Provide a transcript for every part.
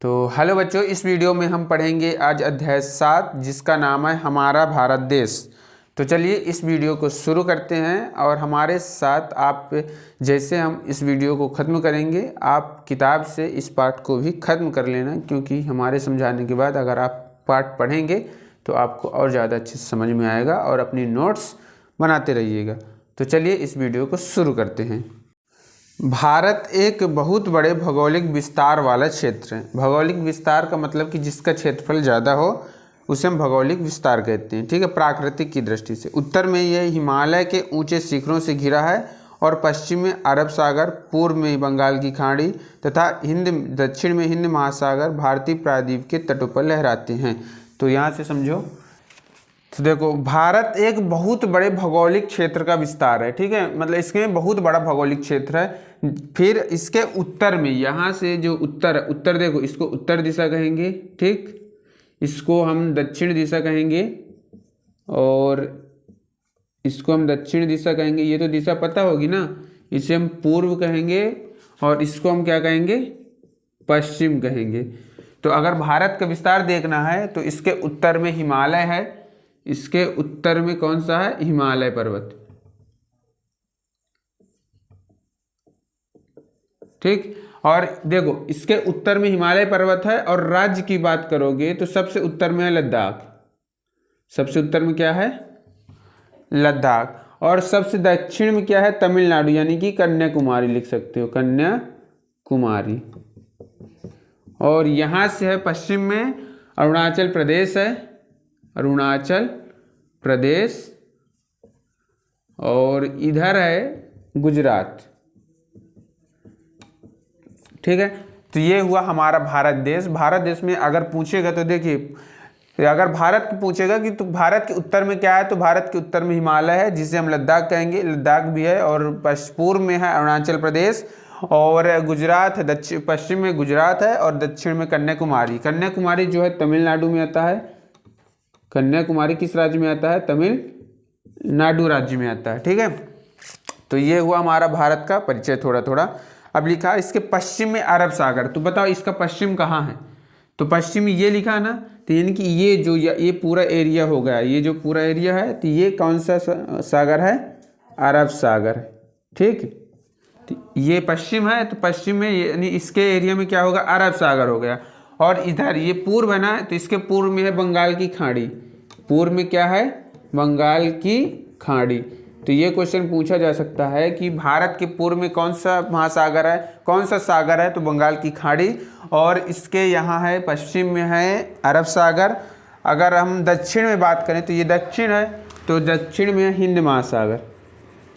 तो हेलो बच्चों, इस वीडियो में हम पढ़ेंगे आज अध्याय 7 जिसका नाम है हमारा भारत देश। तो चलिए इस वीडियो को शुरू करते हैं और हमारे साथ आप जैसे हम इस वीडियो को ख़त्म करेंगे आप किताब से इस पाठ को भी ख़त्म कर लेना, क्योंकि हमारे समझाने के बाद अगर आप पाठ पढ़ेंगे तो आपको और ज़्यादा अच्छे से समझ में आएगा और अपनी नोट्स बनाते रहिएगा। तो चलिए इस वीडियो को शुरू करते हैं। भारत एक बहुत बड़े भौगोलिक विस्तार वाला क्षेत्र है। भौगोलिक विस्तार का मतलब कि जिसका क्षेत्रफल ज़्यादा हो उसे हम भौगोलिक विस्तार कहते हैं। ठीक है, प्राकृतिक की दृष्टि से उत्तर में यह हिमालय के ऊंचे शिखरों से घिरा है और पश्चिम में अरब सागर, पूर्व में बंगाल की खाड़ी तथा दक्षिण में हिंद महासागर भारतीय प्रायद्वीप के तटों पर लहराते हैं। तो यहाँ से समझो, तो देखो भारत एक बहुत बड़े भौगोलिक क्षेत्र का विस्तार है। ठीक है, मतलब इसमें बहुत बड़ा भौगोलिक क्षेत्र है। फिर इसके उत्तर में, यहाँ से जो उत्तर देखो, इसको उत्तर दिशा कहेंगे। ठीक, इसको हम दक्षिण दिशा कहेंगे और इसको हम दक्षिण दिशा कहेंगे। ये तो दिशा पता होगी ना, इसे हम पूर्व कहेंगे और इसको हम क्या कहेंगे, पश्चिम कहेंगे। तो अगर भारत का विस्तार देखना है तो इसके उत्तर में हिमालय है, इसके उत्तर में कौन सा है, हिमालय पर्वत। ठीक, और देखो इसके उत्तर में हिमालय पर्वत है और राज्य की बात करोगे तो सबसे उत्तर में है लद्दाख। सबसे उत्तर में क्या है, लद्दाख। और सबसे दक्षिण में क्या है, तमिलनाडु, यानी कि कन्याकुमारी लिख सकते हो, कन्याकुमारी। और यहां से है पश्चिम में अरुणाचल प्रदेश है, अरुणाचल प्रदेश। और इधर है गुजरात। ठीक है, तो ये हुआ हमारा भारत देश। भारत देश में अगर पूछेगा तो देखिए, अगर भारत पूछेगा कि तो भारत के उत्तर में क्या है, तो भारत के उत्तर में हिमालय है जिसे हम लद्दाख कहेंगे, लद्दाख भी है। और पूर्व में है अरुणाचल प्रदेश और गुजरात है, पश्चिम में गुजरात है और दक्षिण में कन्याकुमारी। कन्याकुमारी जो है तमिलनाडु में आता है। कन्याकुमारी किस राज्य में आता है, तमिलनाडु राज्य में आता है। ठीक है, तो ये हुआ हमारा भारत का परिचय थोड़ा थोड़ा। अब लिखा इसके पश्चिम में अरब सागर। तो बताओ इसका पश्चिम कहाँ है, तो पश्चिम में ये लिखा ना, तो यानी कि ये जो ये पूरा एरिया हो गया, ये जो पूरा एरिया है, तो ये कौन सा सागर है, अरब सागर। ठीक, तो ये पश्चिम है, तो पश्चिम में यानी इसके एरिया में क्या होगा, अरब सागर हो गया। और इधर ये पूर्व है ना, तो इसके पूर्व में है बंगाल की खाड़ी। पूर्व में क्या है, बंगाल की खाड़ी। तो ये क्वेश्चन पूछा जा सकता है कि भारत के पूर्व में कौन सा महासागर है, कौन सा सागर है, तो बंगाल की खाड़ी। और इसके यहाँ है पश्चिम में है अरब सागर। अगर हम दक्षिण में बात करें तो ये दक्षिण है, तो दक्षिण में है हिंद महासागर।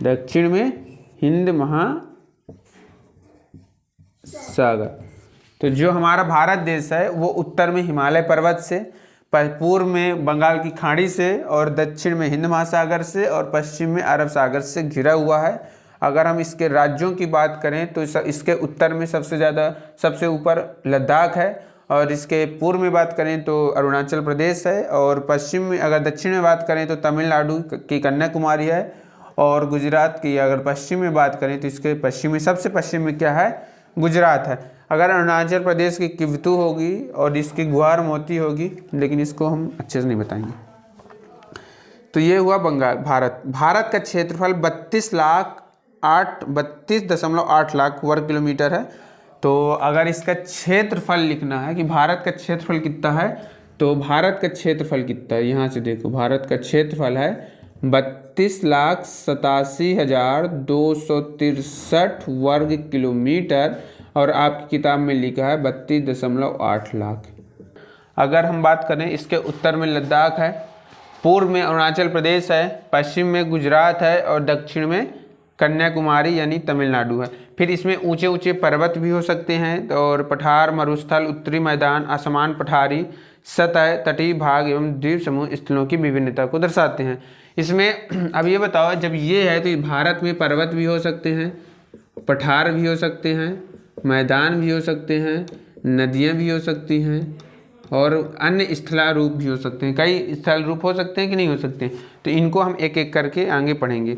दक्षिण में हिंद महासागर। तो जो हमारा भारत देश है वो उत्तर में हिमालय पर्वत से, पूर्व में बंगाल की खाड़ी से और दक्षिण में हिंद महासागर से और पश्चिम में अरब सागर से घिरा हुआ है। अगर हम इसके राज्यों की बात करें तो इसके उत्तर में सबसे ऊपर लद्दाख है और इसके पूर्व में बात करें तो अरुणाचल प्रदेश है और पश्चिम में, अगर दक्षिण में बात करें तो तमिलनाडु की कन्याकुमारी है और गुजरात की अगर पश्चिम में बात करें तो इसके पश्चिम में, सबसे पश्चिम में क्या है, गुजरात है। अगर अरुणाचल प्रदेश की किवतू होगी और इसकी गुहार मोती होगी, लेकिन इसको हम अच्छे से नहीं बताएंगे। तो ये हुआ भारत का क्षेत्रफल 32.8 लाख वर्ग किलोमीटर है। तो अगर इसका क्षेत्रफल लिखना है कि भारत का क्षेत्रफल कितना है, तो भारत का क्षेत्रफल कितना है, यहाँ से देखो भारत का क्षेत्रफल है 32,87,263 वर्ग किलोमीटर और आपकी किताब में लिखा है 32.8 लाख। अगर हम बात करें इसके उत्तर में लद्दाख है, पूर्व में अरुणाचल प्रदेश है, पश्चिम में गुजरात है और दक्षिण में कन्याकुमारी यानी तमिलनाडु है। फिर इसमें ऊंचे ऊंचे पर्वत भी हो सकते हैं और पठार, मरुस्थल, उत्तरी मैदान, असमान पठारी, सतह, तटीय भाग एवं द्वीप समूह स्थलों की विभिन्नता को दर्शाते हैं। इसमें अब ये बताओ, जब ये है तो भारत में पर्वत भी हो सकते हैं, पठार भी हो सकते हैं, मैदान भी हो सकते हैं, नदियाँ भी हो सकती हैं और अन्य स्थलारूप भी हो सकते हैं। कई स्थल रूप हो सकते हैं कि नहीं हो सकते, तो इनको हम एक एक करके आगे पढ़ेंगे।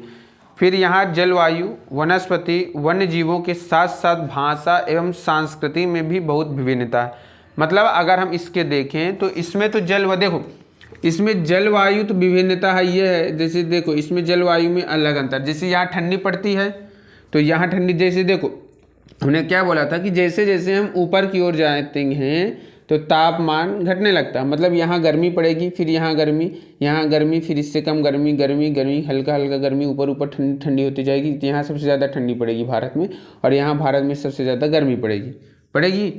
फिर यहाँ जलवायु, वनस्पति, वन्य जीवों के साथ साथ भाषा एवं संस्कृति में भी बहुत विभिन्नता है। मतलब अगर हम इसके देखें तो इसमें तो देखो इसमें जलवायु तो विभिन्नता है, ये है जैसे देखो इसमें जलवायु में अलग अंतर, जैसे यहाँ ठंडी पड़ती है तो यहाँ ठंडी, जैसे देखो हमने क्या बोला था कि जैसे जैसे हम ऊपर की ओर जाते हैं तो तापमान घटने लगता है, मतलब यहाँ गर्मी पड़ेगी, फिर यहाँ गर्मी, फिर इससे कम गर्मी, गर्मी हल्का हल्का गर्मी, ऊपर ठंडी ठंडी होती जाएगी। यहाँ सबसे ज़्यादा ठंडी पड़ेगी भारत में, और यहाँ भारत में सबसे ज़्यादा गर्मी पड़ेगी।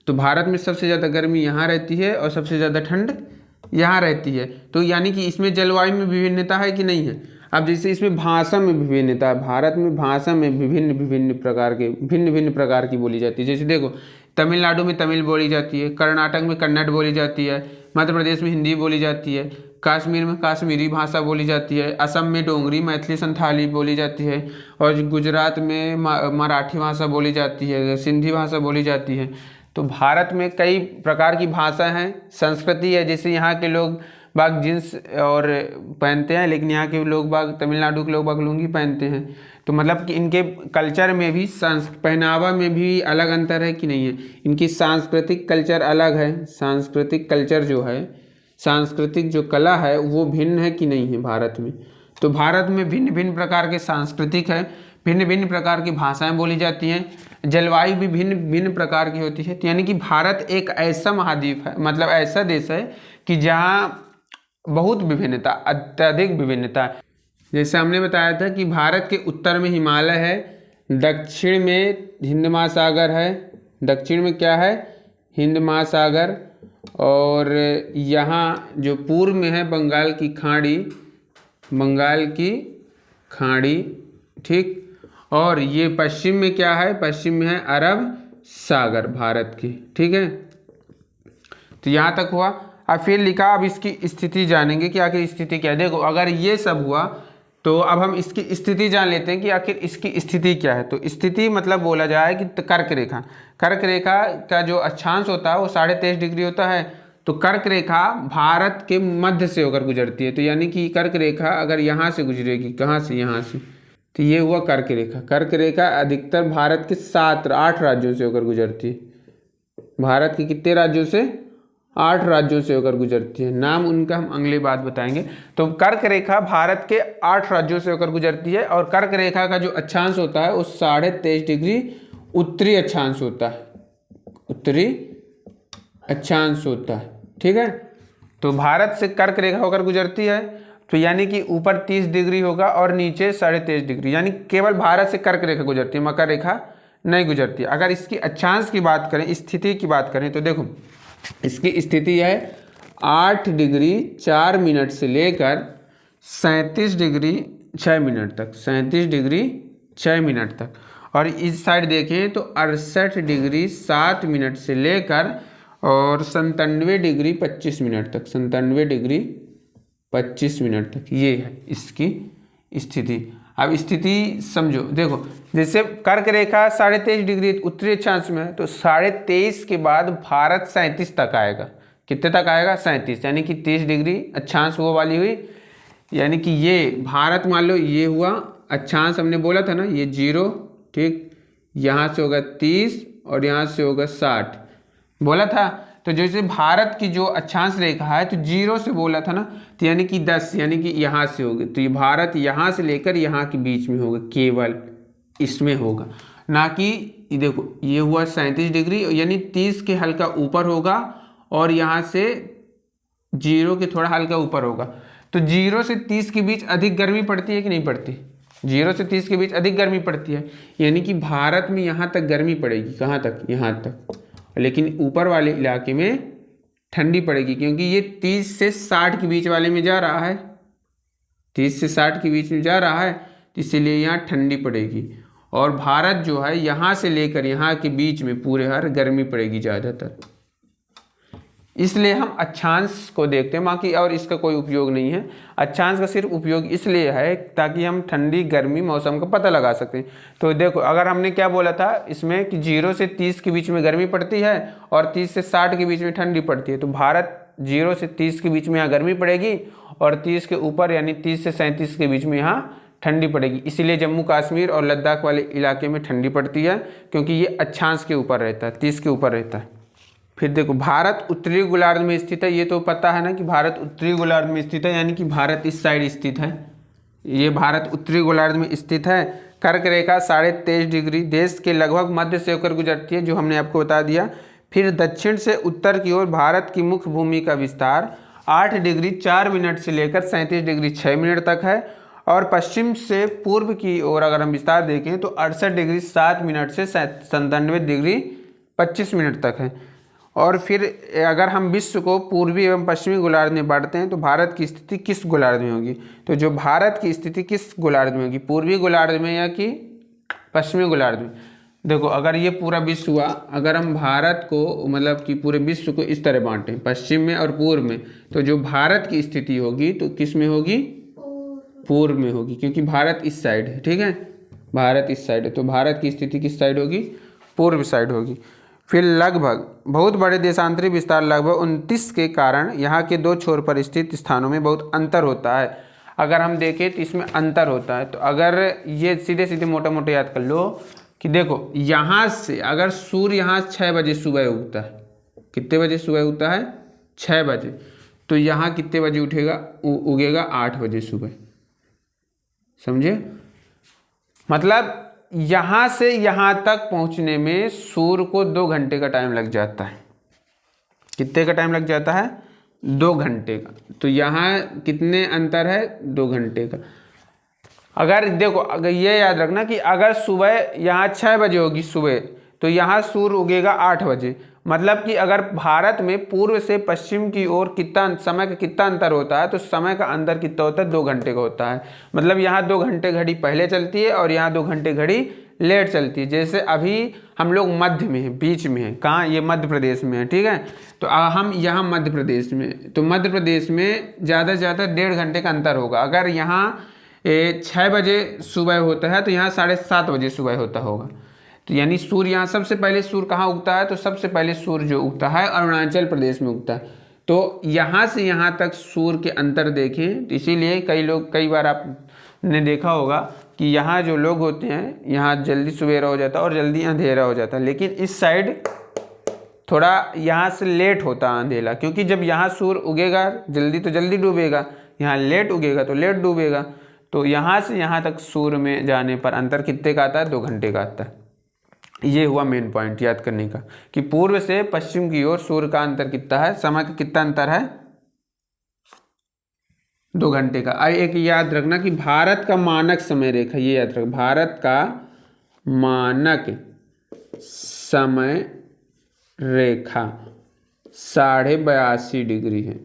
तो भारत में सबसे ज़्यादा गर्मी यहाँ रहती है और सबसे ज़्यादा ठंड यहाँ रहती है। तो यानी कि इसमें जलवायु में विभिन्नता है कि नहीं है। अब जैसे इसमें भाषा में विभिन्नता है, भारत में भाषा में भिन्न प्रकार की बोली जाती है। जैसे देखो तमिलनाडु में तमिल बोली जाती है, कर्नाटक में कन्नड़ बोली जाती है, मध्य प्रदेश में हिंदी बोली जाती है, कश्मीर में कश्मीरी भाषा बोली जाती है, असम में डोंगरी मैथिली संथाली बोली जाती है, और गुजरात में मराठी भाषा बोली जाती है, सिंधी भाषा बोली जाती है। तो भारत में कई प्रकार की भाषा हैं, संस्कृति है। जैसे यहाँ के लोग बाग जींस और पहनते हैं, लेकिन यहाँ के लोग बाग, तमिलनाडु के लोग बाग लुंगी पहनते हैं। तो मतलब कि इनके कल्चर में भी, पहनावा में भी अलग अंतर है कि नहीं है। इनकी सांस्कृतिक कल्चर अलग है, सांस्कृतिक कल्चर जो है, सांस्कृतिक जो कला है वो भिन्न है कि नहीं है भारत में। तो भारत में भिन्न भिन्न प्रकार के सांस्कृतिक है, भिन्न भिन्न प्रकार की भाषाएं बोली जाती हैं, जलवायु भी भिन्न भिन्न प्रकार की होती है। तो यानी कि भारत एक ऐसा महाद्वीप है, मतलब ऐसा देश है कि जहाँ बहुत विभिन्नता, अत्यधिक विभिन्नता है। जैसे हमने बताया था कि भारत के उत्तर में हिमालय है, दक्षिण में हिंद महासागर है, दक्षिण में क्या है, हिंद महासागर, और यहाँ जो पूर्व में है बंगाल की खाड़ी, ठीक। और ये पश्चिम में क्या है, पश्चिम में है अरब सागर भारत की, ठीक है। तो यहाँ तक हुआ। अब फिर लिखा, अब इसकी स्थिति जानेंगे कि आखिर स्थिति क्या है। देखो अगर ये सब हुआ तो अब हम इसकी स्थिति जान लेते हैं कि आखिर इसकी स्थिति क्या है। तो स्थिति मतलब बोला जाए कि कर्क रेखा का जो अक्षांश होता है वो 23.5 डिग्री होता है। तो कर्क रेखा भारत के मध्य से होकर गुजरती है। तो यानी कि कर्क रेखा अगर यहाँ से गुजरेगी, कहाँ से, यहाँ से, तो ये हुआ कर्क रेखा अधिकतर भारत के 8 राज्यों से होकर गुजरती है। भारत के कितने राज्यों से, 8 राज्यों से होकर गुजरती है। नाम उनका हम अगली बात बताएंगे। तो कर्क रेखा भारत के 8 राज्यों से होकर गुजरती है, और कर्क रेखा का जो अक्षांश होता है वो 23.5 डिग्री उत्तरी अक्षांश होता है, उत्तरी अक्षांश होता है, ठीक है। तो भारत से कर्क रेखा होकर गुजरती है, तो यानी कि ऊपर 30 डिग्री होगा और नीचे 23.5 डिग्री, यानी केवल भारत से कर्क रेखा गुजरती है, मकर रेखा नहीं गुजरती। अगर इसकी अक्षांश की बात करें, स्थिति की बात करें, तो देखो इसकी स्थिति है 8 डिग्री 4 मिनट से लेकर 37 डिग्री 6 मिनट तक, 37 डिग्री 6 मिनट तक। और इस साइड देखें तो 68 डिग्री 7 मिनट से लेकर और 97 डिग्री 25 मिनट तक, 97 डिग्री 25 मिनट तक, ये है इसकी स्थिति। अब स्थिति समझो, देखो जैसे कर्क रेखा 23.5 डिग्री उत्तरी अक्षांश में है, तो 23.5 के बाद भारत 37 तक आएगा। कितने तक आएगा, 37, यानी कि 30 डिग्री अक्षांश वो वाली हुई। यानी कि ये भारत, मान लो ये हुआ अक्षांश, हमने बोला था ना ये 0, ठीक, यहाँ से होगा 30 और यहाँ से होगा 60 बोला था। तो जैसे भारत की जो अक्षांश रेखा है तो 0 से बोला था ना, तो यानी कि 10, यानी कि यहाँ से होगी। तो ये भारत यहाँ से लेकर यहाँ के बीच में होगा, केवल इसमें होगा, ना कि देखो ये हुआ 37 डिग्री, यानी 30 के हल्का ऊपर होगा और यहाँ से 0 के थोड़ा हल्का ऊपर होगा। तो 0 से 30 के बीच अधिक गर्मी पड़ती है कि नहीं पड़ती, 0 से 30 के बीच अधिक गर्मी पड़ती है, यानी कि भारत में यहाँ तक गर्मी पड़ेगी, कहाँ तक, यहाँ तक। लेकिन ऊपर वाले इलाके में ठंडी पड़ेगी, क्योंकि ये 30 से 60 के बीच वाले में जा रहा है, 30 से 60 के बीच में जा रहा है, तो इसीलिए यहाँ ठंडी पड़ेगी। और भारत जो है यहाँ से लेकर यहाँ के बीच में पूरे हर गर्मी पड़ेगी ज़्यादातर, इसलिए हम अक्षांश को देखते हैं, बाकी और इसका कोई उपयोग नहीं है। अक्षांश का सिर्फ उपयोग इसलिए है ताकि हम ठंडी गर्मी मौसम का पता लगा सकें। तो देखो अगर हमने क्या बोला था इसमें कि 0 से 30 के बीच में गर्मी पड़ती है और 30 से 60 के बीच में ठंडी पड़ती है, तो भारत 0 से 30 के बीच में यहाँ गर्मी पड़ेगी और 30 के ऊपर यानी 30 से 37 के बीच में यहाँ ठंडी पड़ेगी। इसीलिए जम्मू कश्मीर और लद्दाख वाले इलाके में ठंडी पड़ती है, क्योंकि ये अक्षांश के ऊपर रहता है, 30 के ऊपर रहता है। फिर देखो भारत उत्तरी गोलार्ध में स्थित है, ये तो पता है ना कि भारत उत्तरी गोलार्ध में स्थित है, यानी कि भारत इस साइड स्थित है, ये भारत उत्तरी गोलार्ध में स्थित है। कर्क रेखा 23.5 डिग्री देश के लगभग मध्य से होकर गुजरती है, जो हमने आपको बता दिया। फिर दक्षिण से उत्तर की ओर भारत की मुख्य भूमि का विस्तार 8 डिग्री 4 मिनट से लेकर 37 डिग्री 6 मिनट तक है, और पश्चिम से पूर्व की ओर अगर हम विस्तार देखें तो 68 डिग्री 7 मिनट से 97 डिग्री 25 मिनट तक है। और फिर अगर हम विश्व को पूर्वी एवं पश्चिमी गोलार्ध में बांटते हैं तो भारत की स्थिति किस गोलार्ध में होगी? तो जो भारत की स्थिति किस गोलार्ध में होगी, पूर्वी गोलार्ध में या कि पश्चिमी गोलार्ध में? देखो अगर ये पूरा विश्व हुआ, अगर हम भारत को मतलब कि पूरे विश्व को इस तरह बांटें पश्चिम में और पूर्व में, तो जो भारत की स्थिति होगी तो किस में होगी? पूर्व में होगी, क्योंकि भारत इस साइड है, ठीक है, भारत इस साइड है, तो भारत की स्थिति किस साइड होगी? पूर्व साइड होगी। फिर लगभग बहुत बड़े देशांतरी विस्तार लगभग 29 के कारण यहाँ के दो छोर पर स्थित स्थानों में बहुत अंतर होता है। अगर हम देखें तो इसमें अंतर होता है, तो अगर ये सीधे सीधे मोटा मोटा याद कर लो कि देखो यहाँ से अगर सूर्य यहाँ 6 बजे सुबह उगता है, कितने बजे सुबह उगता है? 6 बजे, तो यहाँ कितने बजे उठेगा? उगेगा 8 बजे सुबह, समझे? मतलब यहाँ से यहाँ तक पहुँचने में सूर्य को 2 घंटे का टाइम लग जाता है। कितने का टाइम लग जाता है? 2 घंटे का। तो यहाँ कितने अंतर है? 2 घंटे का। अगर देखो अगर ये याद रखना कि अगर सुबह यहाँ 6 बजे होगी सुबह, तो यहाँ सूर्य उगेगा 8 बजे। मतलब कि अगर भारत में पूर्व से पश्चिम की ओर कितना समय का कितना अंतर होता है, तो समय का अंतर कितना होता है? 2 घंटे का होता है। मतलब यहाँ 2 घंटे घड़ी पहले चलती है और यहाँ 2 घंटे घड़ी लेट चलती है। जैसे अभी हम लोग मध्य में हैं, बीच में हैं, कहाँ? ये मध्य प्रदेश में है, ठीक है। तो हम यहाँ मध्य प्रदेश में, तो मध्य प्रदेश में ज़्यादा से ज़्यादा 1.5 घंटे का अंतर होगा। अगर यहाँ 6 बजे सुबह होता है तो यहाँ 7:30 बजे सुबह होता होगा। तो यानी सूर्य यहाँ सबसे पहले सूर्य कहाँ उगता है? तो सबसे पहले सूर्य जो उगता है अरुणाचल प्रदेश में उगता है। तो यहाँ से यहाँ तक सूर्य के अंतर देखें, तो इसीलिए कई बार आपने देखा होगा कि यहाँ जो लोग होते हैं यहाँ जल्दी सवेरा हो जाता है और जल्दी अंधेरा हो जाता है, लेकिन इस साइड थोड़ा यहाँ से लेट होता है अंधेरा, क्योंकि जब यहाँ सूर्य उगेगा जल्दी तो जल्दी डूबेगा, यहाँ लेट उगेगा तो लेट डूबेगा। तो यहाँ से यहाँ तक सूर्य में जाने पर अंतर कितने का आता है? 2 घंटे का आता है। ये हुआ मेन पॉइंट याद करने का कि पूर्व से पश्चिम की ओर सूर्य का अंतर कितना है, समय का कितना अंतर है? 2 घंटे का। एक याद रखना कि भारत का मानक समय रेखा, ये याद रखना, भारत का मानक समय रेखा 82.5 डिग्री है।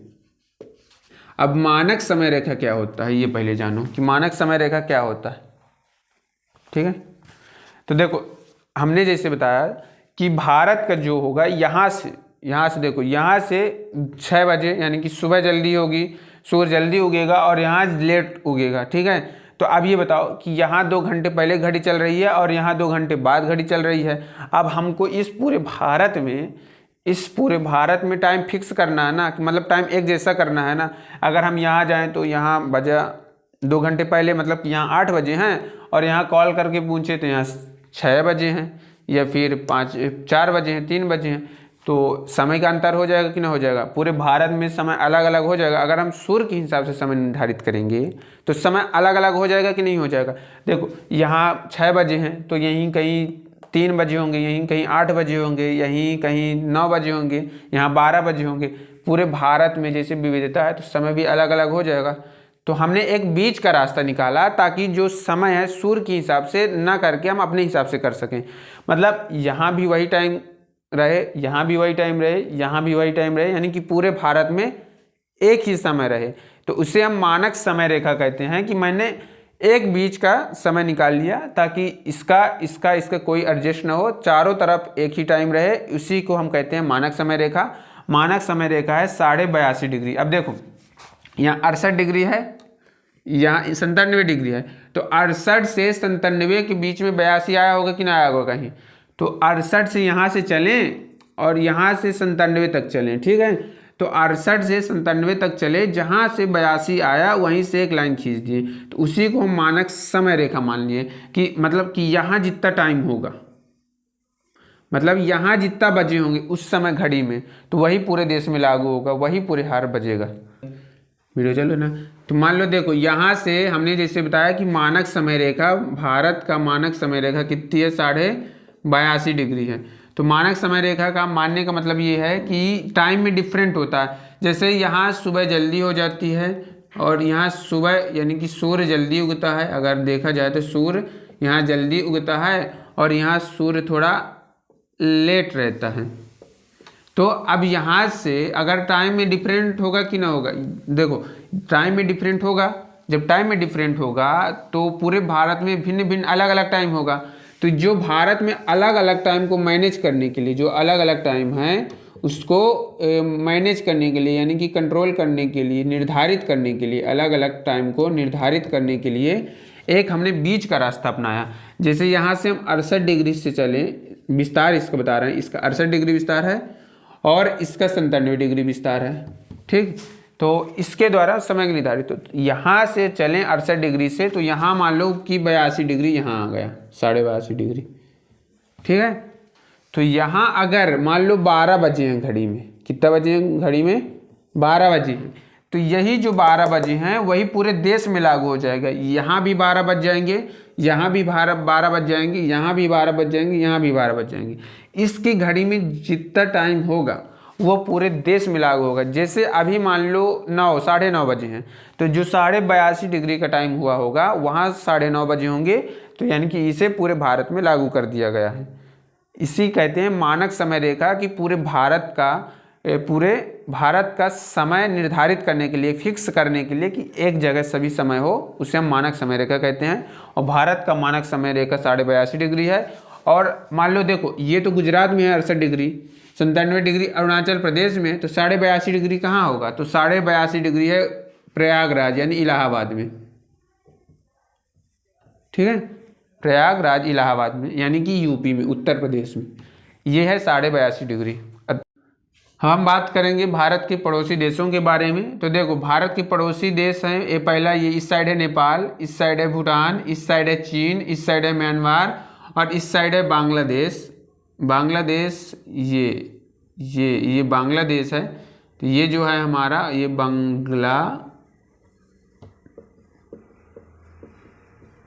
अब मानक समय रेखा क्या होता है ये पहले जानो कि मानक समय रेखा क्या होता है, ठीक है। तो देखो हमने जैसे बताया कि भारत का जो होगा यहाँ से देखो, यहाँ से 6 बजे यानी कि सुबह जल्दी होगी, सूर्य जल्दी उगेगा और यहाँ लेट उगेगा, ठीक है। तो अब ये बताओ कि यहाँ 2 घंटे पहले घड़ी चल रही है और यहाँ 2 घंटे बाद घड़ी चल रही है। अब हमको इस पूरे भारत में टाइम फिक्स करना है ना, मतलब टाइम एक जैसा करना है ना। अगर हम यहाँ जाएँ तो यहाँ बजा 2 घंटे पहले, मतलब कि यहाँ 8 बजे हैं और यहाँ कॉल करके पूछे तो यहाँ 6 बजे हैं, या फिर 4 बजे हैं, 3 बजे हैं, तो समय का अंतर हो जाएगा कि ना हो जाएगा? पूरे भारत में समय अलग अलग हो जाएगा। अगर हम सूर्य के हिसाब से समय निर्धारित करेंगे तो समय अलग अलग हो जाएगा कि नहीं हो जाएगा? देखो यहाँ 6 बजे हैं तो यहीं कहीं 3 बजे होंगे, यहीं कहीं 8 बजे होंगे, यहीं कहीं 9 बजे होंगे, यहाँ 12 बजे होंगे। पूरे भारत में जैसे विविधता है तो समय भी अलग अलग हो जाएगा। तो हमने एक बीच का रास्ता निकाला ताकि जो समय है सूर्य के हिसाब से ना करके हम अपने हिसाब से कर सकें। मतलब यहाँ भी वही टाइम रहे, यहाँ भी वही टाइम रहे, यहाँ भी वही टाइम रहे, यानी कि पूरे भारत में एक ही समय रहे। तो उसे हम मानक समय रेखा कहते हैं कि मैंने एक बीच का समय निकाल लिया ताकि इसका कोई एडजस्ट ना हो, चारों तरफ एक ही टाइम रहे। उसी को हम कहते हैं मानक समय रेखा। मानक समय रेखा है 82.5 डिग्री। अब देखो यहाँ 68 डिग्री है, यहाँ 97 डिग्री है, तो 68 से 97 के बीच में 82 आया होगा कि ना आया होगा कहीं? तो 68 से यहाँ से चलें और यहाँ से 97 तक चलें, ठीक है। तो 68 से 97 तक चले, जहाँ से 82 आया वहीं से एक लाइन खींच दिए, तो उसी को हम मानक समय रेखा मान लिए कि मतलब कि यहाँ जितना टाइम होगा, मतलब यहाँ जितना बजे होंगे उस समय घड़ी में, तो वही पूरे देश में लागू होगा, वही पूरे हर बजेगा। वीडियो चलो ना। तो मान लो देखो यहाँ से हमने जैसे बताया कि मानक समय रेखा, भारत का मानक समय रेखा कितनी है, 82.5 डिग्री है। तो मानक समय रेखा का मानने का मतलब ये है कि टाइम में डिफरेंट होता है। जैसे यहाँ सुबह जल्दी हो जाती है और यहाँ सुबह यानी कि सूर्य जल्दी उगता है, अगर देखा जाए तो सूर्य यहाँ जल्दी उगता है और यहाँ सूर्य थोड़ा लेट रहता है। तो अब यहाँ से अगर टाइम में डिफरेंट होगा कि ना होगा, देखो टाइम में डिफरेंट होगा। जब टाइम में डिफरेंट होगा तो पूरे भारत में भिन्न भिन्न अलग अलग टाइम होगा। तो जो भारत में अलग अलग टाइम को मैनेज करने के लिए, जो अलग अलग टाइम है उसको मैनेज करने के लिए यानी कि कंट्रोल करने के लिए, निर्धारित करने के लिए, अलग अलग टाइम को निर्धारित करने के लिए एक हमने बीच का रास्ता अपनाया। जैसे यहाँ से हम 68 डिग्री से चलें, विस्तार इसका बता रहे हैं, इसका 68 डिग्री विस्तार है और इसका 97 डिग्री विस्तार है। ठीक, तो इसके द्वारा समय निर्धारित। तो यहाँ से चलें 68 डिग्री से, तो यहाँ मान लो कि 82 डिग्री यहाँ आ गया, 82.5 डिग्री। ठीक है, तो यहाँ अगर मान लो 12 बजे हैं घड़ी में, कितना बजे हैं घड़ी में, 12 बजे हैं, तो यही जो 12 बजे हैं वही पूरे देश में लागू हो जाएगा। यहाँ भी 12 बज जाएंगे, यहाँ भी 12 बज जाएंगे, यहाँ भी 12 बज जाएंगे, यहाँ भी 12 बज जाएंगे। इसकी घड़ी में जितना टाइम होगा वो पूरे देश में लागू होगा। जैसे अभी मान लो 9, 9:30 बजे हैं, तो जो 82.5 डिग्री का टाइम हुआ होगा वहाँ 9:30 बजे होंगे। तो यानी कि इसे पूरे भारत में लागू कर दिया गया है। इसी कहते हैं मानक समय रेखा, कि पूरे भारत का समय निर्धारित करने के लिए, फिक्स करने के लिए कि एक जगह सभी समय हो, उसे हम मानक समय रेखा कहते हैं। और भारत का मानक समय रेखा 82.5 डिग्री है। और मान लो देखो ये तो गुजरात में है 68 डिग्री, 97 डिग्री अरुणाचल प्रदेश में, तो 82.5 डिग्री कहाँ होगा, तो 82.5 डिग्री है प्रयागराज यानी इलाहाबाद में। ठीक है, प्रयागराज इलाहाबाद में यानी कि यूपी में, उत्तर प्रदेश में, ये है 82.5 डिग्री। हम बात करेंगे भारत के पड़ोसी देशों के बारे में। तो देखो भारत के पड़ोसी देश हैं, ये पहला ये इस साइड है नेपाल, इस साइड है भूटान, इस साइड है चीन, इस साइड है म्यांमार और इस साइड है बांग्लादेश। बांग्लादेश ये बांग्लादेश है। तो ये जो है हमारा ये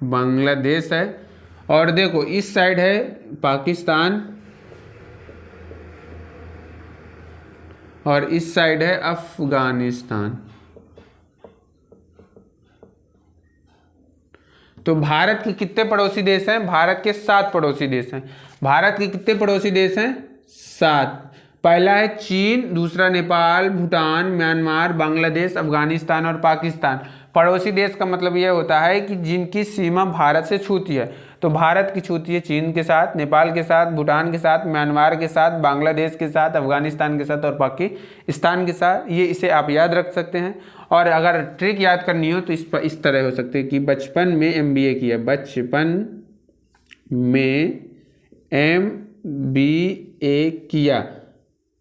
बांग्लादेश है। और देखो इस साइड है पाकिस्तान और इस साइड है अफगानिस्तान। तो भारत के कितने पड़ोसी देश हैं, भारत के 7 पड़ोसी देश हैं। भारत के कितने पड़ोसी देश हैं, 7। पहला है चीन, दूसरा नेपाल, भूटान, म्यांमार, बांग्लादेश, अफगानिस्तान और पाकिस्तान। पड़ोसी देश का मतलब यह होता है कि जिनकी सीमा भारत से छूती है। तो भारत की छूती है चीन के साथ, नेपाल के साथ, भूटान के साथ, म्यांमार के साथ, बांग्लादेश के साथ, अफगानिस्तान के साथ और पाकिस्तान के साथ। ये इसे आप याद रख सकते हैं। और अगर ट्रिक याद करनी हो तो इस तरह हो सकते हैं कि बचपन में MBA किया, बचपन में MBA किया।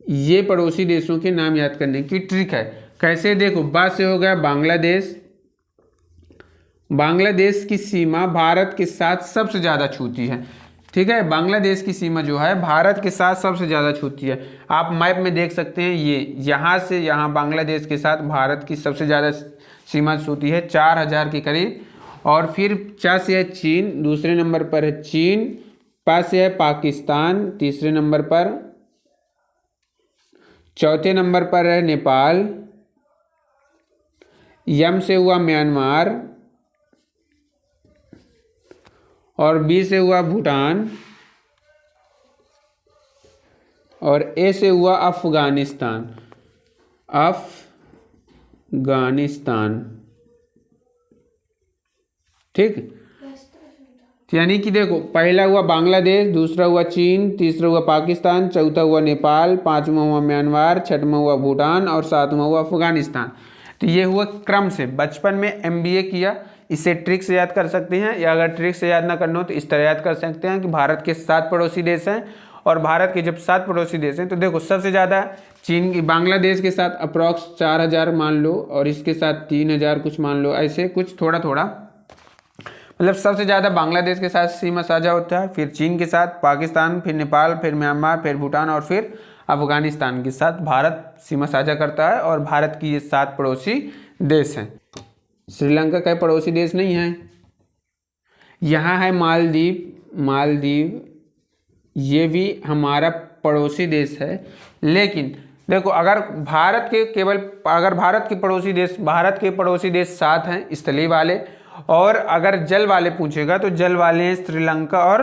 ये पड़ोसी देशों के नाम याद करने की ट्रिक है। कैसे, देखो बा से हो गया बांग्लादेश। बांग्लादेश की सीमा भारत के साथ सबसे ज़्यादा छूती है। ठीक है, बांग्लादेश की सीमा जो है भारत के साथ सबसे ज़्यादा छूती है। आप मैप में देख सकते हैं, ये यहाँ से यहाँ बांग्लादेश के साथ भारत की सबसे ज़्यादा सीमा छूती है, 4000 के करीब। और फिर चा से है चीन, दूसरे नंबर पर है चीन, पा से है पाकिस्तान, तीसरे नंबर पर, चौथे नंबर पर है नेपाल, यम से हुआ म्यांमार और बी से हुआ भूटान और ए से हुआ अफगानिस्तान। ठीक, यानी कि देखो पहला हुआ बांग्लादेश, दूसरा हुआ चीन, तीसरा हुआ पाकिस्तान, चौथा हुआ नेपाल, पांचवा हुआ म्यांमार, छठवां हुआ भूटान और सातवां हुआ अफगानिस्तान। तो ये हुआ क्रम से। बचपन में MBA किया, इसे ट्रिक से याद कर सकते हैं, या अगर ट्रिक से याद ना करना हो तो इस तरह याद कर सकते हैं कि भारत के 7 पड़ोसी देश हैं। और भारत के जब 7 पड़ोसी देश हैं तो देखो सबसे ज़्यादा चीन की, बांग्लादेश के साथ अप्रॉक्स 4000 मान लो और इसके साथ 3000 कुछ मान लो, ऐसे कुछ थोड़ा थोड़ा मतलब सबसे ज़्यादा बांग्लादेश के साथ सीमा साझा होता है, फिर चीन के साथ, पाकिस्तान, फिर नेपाल, फिर म्यांमार, फिर भूटान और फिर अफगानिस्तान के साथ भारत सीमा साझा करता है। और भारत की ये 7 पड़ोसी देश हैं। श्रीलंका का पड़ोसी देश नहीं है। यहाँ है मालदीव, ये भी हमारा पड़ोसी देश है। लेकिन देखो, अगर भारत के पड़ोसी देश 7 हैं स्थलीय वाले, और अगर जल वाले पूछेगा तो जल वाले हैं श्रीलंका और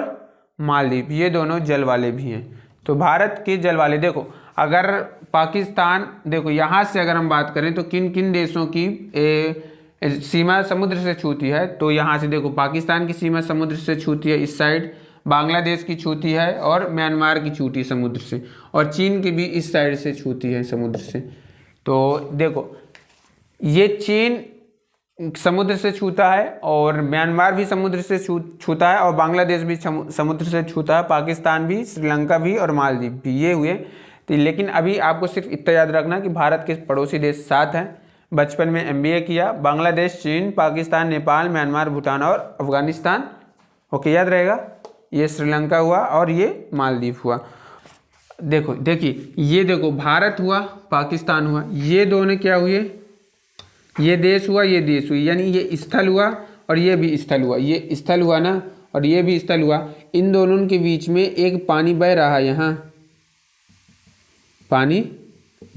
मालदीव, ये दोनों जल वाले भी हैं। तो भारत के जल वाले, देखो अगर पाकिस्तान, देखो यहाँ से अगर हम बात करें तो किन किन देशों की सीमा समुद्र से छूती है, तो यहाँ से देखो पाकिस्तान की सीमा समुद्र से छूती है इस साइड, बांग्लादेश की छूती है और म्यांमार की छूती है समुद्र से, और चीन की भी इस साइड से छूती है समुद्र से। तो देखो ये चीन समुद्र से छूता है और म्यांमार भी समुद्र से छूता है और बांग्लादेश भी समुद्र से छूता है, पाकिस्तान भी, श्रीलंका भी और मालदीव भी, ये हुए। तो लेकिन अभी आपको सिर्फ इतना याद रखना कि भारत के पड़ोसी देश 7 हैं। बचपन में MBA किया, बांग्लादेश, चीन, पाकिस्तान, नेपाल, म्यांमार, भूटान और अफगानिस्तान। ओके, याद रहेगा। ये श्रीलंका हुआ और ये मालदीव हुआ। देखिए ये देखो भारत हुआ, पाकिस्तान हुआ, ये दोनों क्या हुए, ये देश हुआ, ये देश हुई, यानी ये स्थल हुआ और ये भी स्थल हुआ, ये स्थल हुआ ना और ये भी स्थल हुआ। इन दोनों के बीच में एक पानी बह रहा है, यहाँ पानी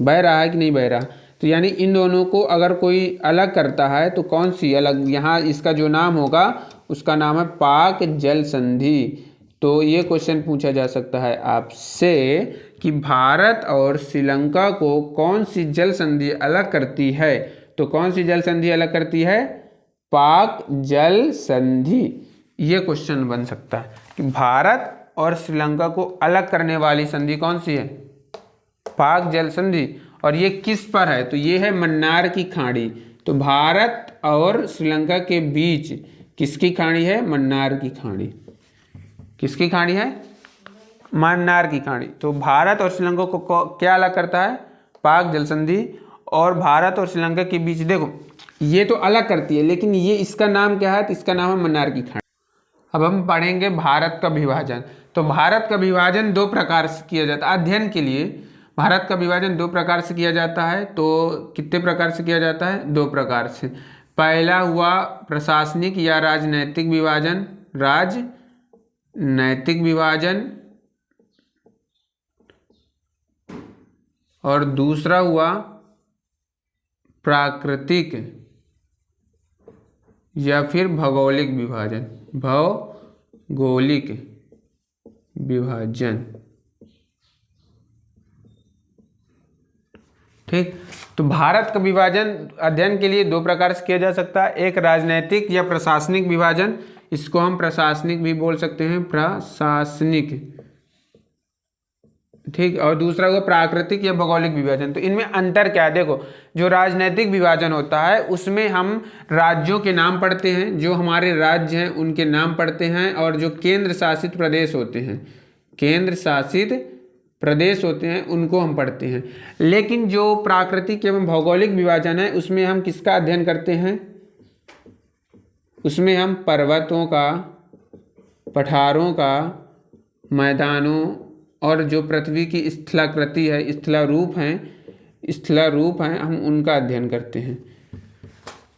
बह रहा है कि नहीं बह रहा, तो यानी इन दोनों को अगर कोई अलग करता है तो कौन सी अलग, यहाँ इसका जो नाम होगा उसका नाम है पाक जल संधि। तो ये क्वेश्चन पूछा जा सकता है आपसे कि भारत और श्रीलंका को कौन सी जल संधि अलग करती है, तो कौन सी जल संधि अलग करती है, पाक जल संधि। ये क्वेश्चन बन सकता है कि भारत और श्रीलंका को अलग करने वाली संधि कौन सी है, पाक जल संधि। और ये किस पर है, तो ये है मन्नार की खाड़ी। तो भारत और श्रीलंका के बीच किसकी खाड़ी है, मन्नार की खाड़ी। किसकी खाड़ी है, मन्नार की खाड़ी। तो भारत और श्रीलंका को क्या अलग करता है, पाक जल संधि। और भारत और श्रीलंका के बीच देखो ये तो अलग करती है, लेकिन ये इसका नाम क्या है, तो इसका नाम है मन्नार की खाड़ी। अब हम पढ़ेंगे भारत का विभाजन। तो भारत का विभाजन 2 प्रकार से किया जाता है। अध्ययन के लिए भारत का विभाजन 2 प्रकार से किया जाता है। तो कितने प्रकार से किया जाता है, 2 प्रकार से। पहला हुआ प्रशासनिक या राजनैतिक विभाजन, राजनैतिक विभाजन, और दूसरा हुआ प्राकृतिक या फिर भौगोलिक विभाजन, भौगोलिक विभाजन। ठीक, तो भारत का विभाजन अध्ययन के लिए 2 प्रकार से किया जा सकता है। एक राजनैतिक या प्रशासनिक विभाजन, इसको हम प्रशासनिक भी बोल सकते हैं, प्रशासनिक, ठीक। और दूसरा हुआ प्राकृतिक या भौगोलिक विभाजन। तो इनमें अंतर क्या है, देखो जो राजनैतिक विभाजन होता है उसमें हम राज्यों के नाम पढ़ते हैं, जो हमारे राज्य हैं उनके नाम पढ़ते हैं, और जो केंद्र शासित प्रदेश होते हैं, केंद्र शासित प्रदेश होते हैं, उनको हम पढ़ते हैं। लेकिन जो प्राकृतिक एवं भौगोलिक विभाजन है उसमें हम किसका अध्ययन करते हैं, उसमें हम पर्वतों का, पठारों का, मैदानों और जो पृथ्वी की स्थलाकृति है, स्थलारूप हैं, हम उनका अध्ययन करते हैं।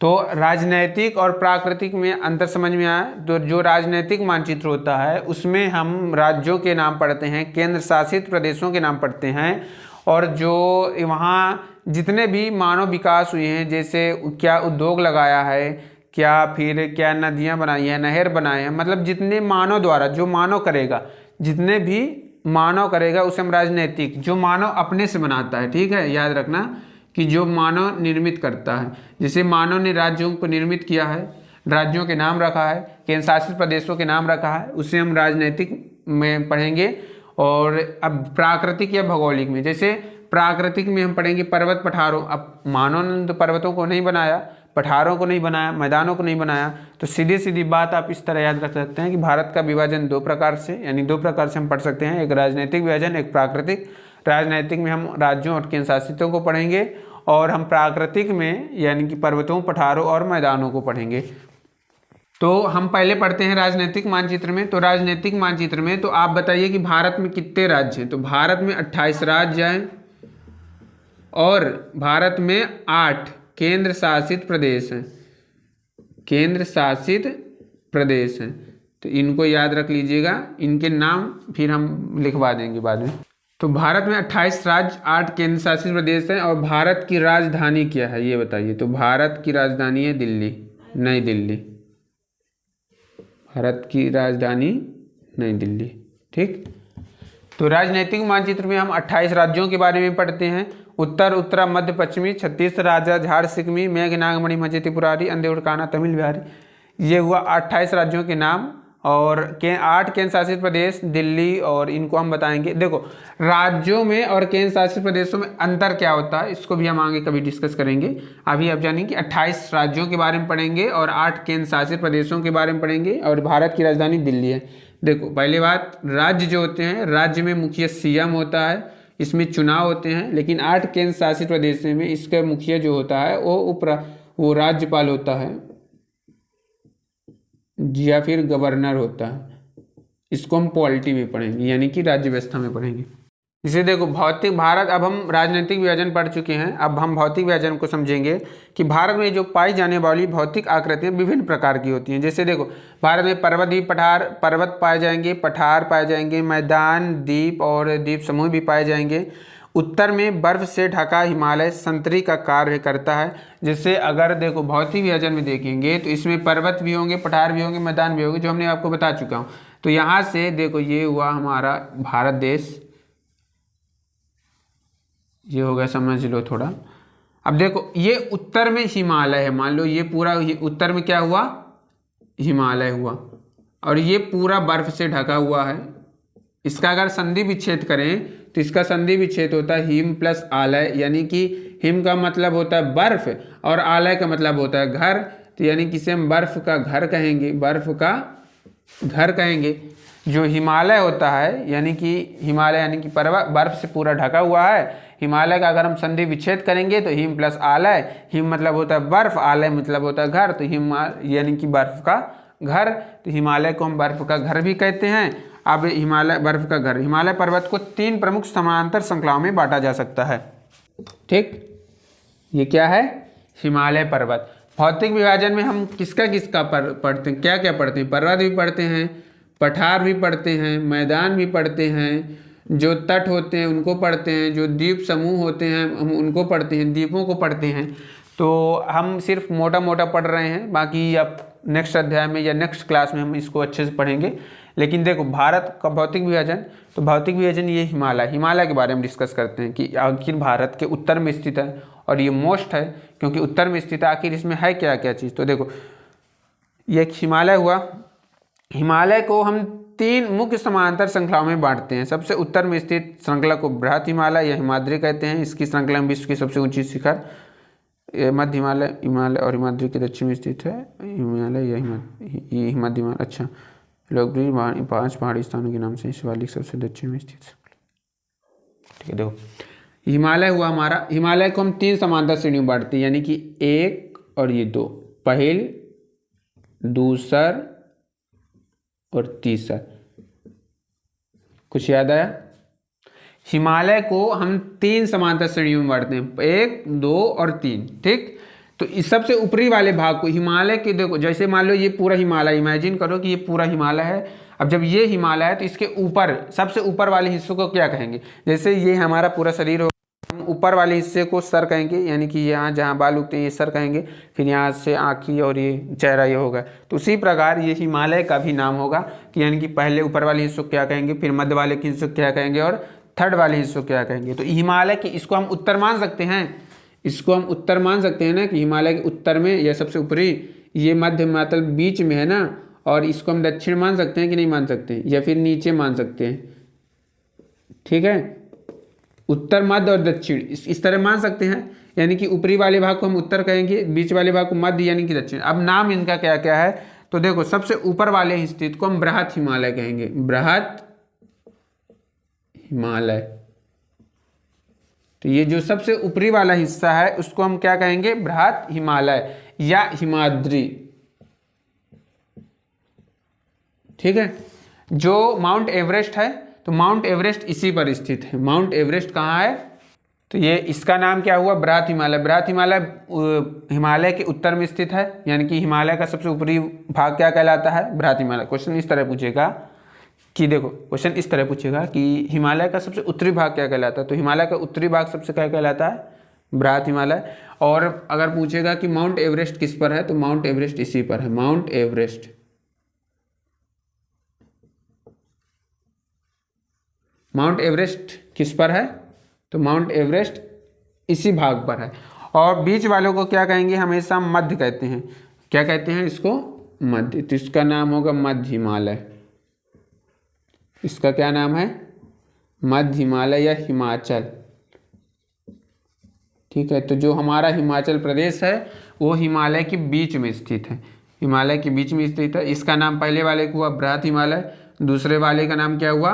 तो राजनैतिक और प्राकृतिक में अंतर समझ में आया। तो जो राजनैतिक मानचित्र होता है उसमें हम राज्यों के नाम पढ़ते हैं, केंद्र शासित प्रदेशों के नाम पढ़ते हैं, और जो वहाँ जितने भी मानव विकास हुए हैं, जैसे क्या उद्योग लगाया है, क्या नदियाँ बनाई हैं, नहर बनाए हैं, मतलब जितने मानव द्वारा, जो मानव करेगा, जितने भी मानव करेगा उसे हम राजनैतिक, जो मानव अपने से बनाता है, ठीक है, याद रखना कि जो मानव निर्मित करता है। जैसे मानव ने राज्यों को निर्मित किया है, राज्यों के नाम रखा है, केंद्र शासित प्रदेशों के नाम रखा है, उसे हम राजनैतिक में पढ़ेंगे। और अब प्राकृतिक या भौगोलिक में, जैसे प्राकृतिक में हम पढ़ेंगे पर्वत पठारों। अब मानव ने तो पर्वतों को नहीं बनाया, पठारों को नहीं बनाया, मैदानों को नहीं बनाया, तो सीधी सीधी बात आप इस तरह याद रख सकते हैं कि भारत का विभाजन 2 प्रकार से, यानी 2 प्रकार से हम पढ़ सकते हैं, एक राजनीतिक विभाजन, एक प्राकृतिक। राजनीतिक में हम राज्यों और केंद्र शासितों को पढ़ेंगे, और हम प्राकृतिक में यानी कि पर्वतों, पठारों और मैदानों को पढ़ेंगे। तो हम पहले पढ़ते हैं राजनीतिक मानचित्र में। तो राजनीतिक मानचित्र में तो आप बताइए कि भारत में कितने राज्य हैं। तो भारत में 28 राज्य हैं और भारत में 8 केंद्र शासित प्रदेश हैं। केंद्र शासित प्रदेश हैं, तो इनको याद रख लीजिएगा, इनके नाम फिर हम लिखवा देंगे बाद में। तो भारत में 28 राज्य, 8 केंद्र शासित प्रदेश हैं और भारत की राजधानी क्या है ये बताइए। तो भारत की राजधानी है दिल्ली, नई दिल्ली। भारत की राजधानी नई दिल्ली। ठीक, तो राजनीतिक मानचित्र में हम 28 राज्यों के बारे में पढ़ते हैं। उत्तर, उत्तरा, मध्य, पश्चिमी, छत्तीस, राजा, झाड़, सिक्किमी, मेघ, नागमणि, मध्य त्रिपुरारी, अंधे, उड़काना, तमिल, बिहारी। ये हुआ 28 राज्यों के नाम और 8 केंद्र शासित प्रदेश, दिल्ली, और इनको हम बताएंगे। देखो, राज्यों में और केंद्र शासित प्रदेशों में अंतर क्या होता है इसको भी हम आगे कभी डिस्कस करेंगे। अभी आप जानेंगे कि 28 राज्यों के बारे में पढ़ेंगे और 8 केंद्र शासित प्रदेशों के बारे में पढ़ेंगे और भारत की राजधानी दिल्ली है। देखो, पहली बात, राज्य जो होते हैं, राज्य में मुखिया सीएम होता है, इसमें चुनाव होते हैं। लेकिन 8 केंद्र शासित प्रदेश में इसका मुखिया जो होता है वो राज्यपाल होता है या फिर गवर्नर होता है। इसको हम पॉलिटी में पढ़ेंगे, यानी कि राज्य व्यवस्था में पढ़ेंगे। इसे देखो, भौतिक भारत, अब हम राजनीतिक विभाजन पढ़ चुके हैं, अब हम भौतिक विभाजन को समझेंगे कि भारत में जो पाई जाने वाली भौतिक आकृतियाँ विभिन्न प्रकार की होती हैं। जैसे देखो, भारत में पर्वत पाए जाएंगे, पठार पाए जाएंगे, मैदान, द्वीप और द्वीप समूह भी पाए जाएंगे। उत्तर में बर्फ से ढका हिमालय संतरी का कार्य करता है। जैसे अगर देखो भौतिक विभाजन में देखेंगे तो इसमें पर्वत भी होंगे, पठार भी होंगे, मैदान भी होंगे, जो हमने आपको बता चुका हूँ। तो यहाँ से देखो, ये हुआ हमारा भारत देश, ये हो गया, समझ लो थोड़ा। अब देखो, ये उत्तर में हिमालय है, मान लो ये पूरा उत्तर में क्या हुआ, हिमालय हुआ, और ये पूरा बर्फ से ढका हुआ है। इसका अगर संधि विच्छेद करें तो इसका संधि विच्छेद होता है हिम प्लस आलय, यानी कि हिम का मतलब होता है बर्फ और आलय का मतलब होता है घर। तो यानी कि इसे हम बर्फ का घर कहेंगे, बर्फ का घर कहेंगे। जो हिमालय होता है, यानी कि हिमालय यानी कि पर्वत बर्फ से पूरा ढका हुआ है। हिमालय का अगर हम संधि विच्छेद करेंगे तो हिम प्लस आलय, हिम मतलब होता है बर्फ, आलय मतलब होता है घर, तो हिम यानी कि बर्फ का घर। तो हिमालय को हम बर्फ का घर भी कहते हैं। अब हिमालय बर्फ का घर, हिमालय पर्वत को 3 प्रमुख समानांतर श्रृंखलाओं में बांटा जा सकता है। ठीक, ये क्या है, हिमालय पर्वत। भौतिक विभाजन में हम किसका किसका पढ़ते हैं, क्या क्या पढ़ते हैं, पर्वत भी पढ़ते हैं, पठार भी पढ़ते हैं, मैदान भी पढ़ते हैं, जो तट होते हैं उनको पढ़ते हैं, जो द्वीप समूह होते हैं हम उनको पढ़ते हैं, द्वीपों को पढ़ते हैं। तो हम सिर्फ मोटा मोटा पढ़ रहे हैं, बाकी अब नेक्स्ट अध्याय में या नेक्स्ट क्लास में हम इसको अच्छे से पढ़ेंगे। लेकिन देखो, भारत का भौतिक विभाजन, तो भौतिक विभाजन ये हिमालय के बारे में डिस्कस करते हैं कि आखिर भारत के उत्तर में स्थित है और ये मोस्ट है क्योंकि उत्तर में स्थित है। आखिर इसमें है क्या क्या चीज़, तो देखो, ये एक हिमालय हुआ। हिमालय को हम 3 मुख्य समांतर श्रृंखलाओं में बांटते हैं। सबसे उत्तर में स्थित श्रृंखला को बृहत हिमालय या हिमाद्री कहते हैं। इसकी श्रृंखला में विश्व की सबसे ऊंची शिखर मध्य हिमालय और हिमाद्री के दक्षिण में स्थित है। हिमालय या मध्य हिमालय, अच्छा, लोकप्रिय 5 पहाड़ी स्थानों के नाम से शिवालिक सबसे दक्षिण में स्थित। ठीक है, देखो, हिमालय हुआ हमारा। हिमालय को हम 3 समांतर श्रेणियों में बांटते हैं, यानी कि 1 और ये 2, पहल, दूसर और तीसरा। कुछ याद आया? हिमालय को हम 3 समांतर श्रेणियों में बांटते हैं, 1, 2 और 3। ठीक, तो इस सबसे ऊपरी वाले भाग को हिमालय के, देखो जैसे मान लो ये पूरा हिमालय, इमेजिन करो कि ये पूरा हिमालय है। अब जब ये हिमालय है तो इसके ऊपर, सबसे ऊपर वाले हिस्सों को क्या कहेंगे, जैसे ये हमारा पूरा शरीर हो, हम ऊपर वाले हिस्से को सर कहेंगे, यानी कि यहाँ जहाँ बाल उगते हैं ये सर कहेंगे, फिर यहाँ से आँखी और ये चेहरा ये होगा। तो उसी प्रकार ये हिमालय का भी नाम होगा कि यानी कि पहले ऊपर वाले हिस्सों क्या कहेंगे, फिर मध्य वाले के हिस्सों क्या कहेंगे और थर्ड वाले हिस्सों क्या कहेंगे। तो हिमालय की, इसको हम उत्तर मान सकते हैं, इसको हम उत्तर मान सकते हैं ना कि हिमालय के उत्तर में यह सबसे ऊपरी, ये मध्य मतलब बीच में है ना, और इसको हम दक्षिण मान सकते हैं कि नहीं मान सकते, या फिर नीचे मान सकते हैं। ठीक है, उत्तर, मध्य और दक्षिण इस तरह मान सकते हैं, यानी कि ऊपरी वाले भाग को हम उत्तर कहेंगे, बीच वाले भाग को मध्य यानी कि दक्षिण। अब नाम इनका क्या क्या है, तो देखो, सबसे ऊपर वाले स्थित को हम बृहत हिमालय कहेंगे, बृहत हिमालय। तो ये जो सबसे ऊपरी वाला हिस्सा है उसको हम क्या कहेंगे, बृहत हिमालय या हिमाद्री। ठीक है। जो माउंट एवरेस्ट है, तो माउंट एवरेस्ट इसी पर स्थित है। माउंट एवरेस्ट कहाँ है? तो ये इसका नाम क्या हुआ? बृहत हिमालय। बृहत हिमालय हिमालय के उत्तर में स्थित है, यानी कि हिमालय का सबसे ऊपरी भाग क्या कहलाता है? बृहत हिमालय। क्वेश्चन इस तरह पूछेगा कि देखो, क्वेश्चन इस तरह पूछेगा कि हिमालय का सबसे उत्तरी भाग क्या कहलाता है? तो हिमालय का उत्तरी भाग सबसे क्या कहलाता है? बृहत हिमालय। और अगर पूछेगा कि माउंट एवरेस्ट किस पर है, तो माउंट एवरेस्ट इसी पर है। माउंट एवरेस्ट, माउंट एवरेस्ट किस पर है? तो माउंट एवरेस्ट इसी भाग पर है। और बीच वालों को क्या कहेंगे? हमेशा मध्य कहते हैं। क्या कहते हैं इसको? मध्य। तो इसका नाम होगा मध्य हिमालय। इसका क्या नाम है? मध्य हिमालय या हिमाचल। ठीक है। तो जो हमारा हिमाचल प्रदेश है वो हिमालय के बीच में स्थित है। हिमालय के बीच में स्थित है। इसका नाम पहले वाले को हुआ बृहत हिमालय, दूसरे वाले का नाम क्या हुआ?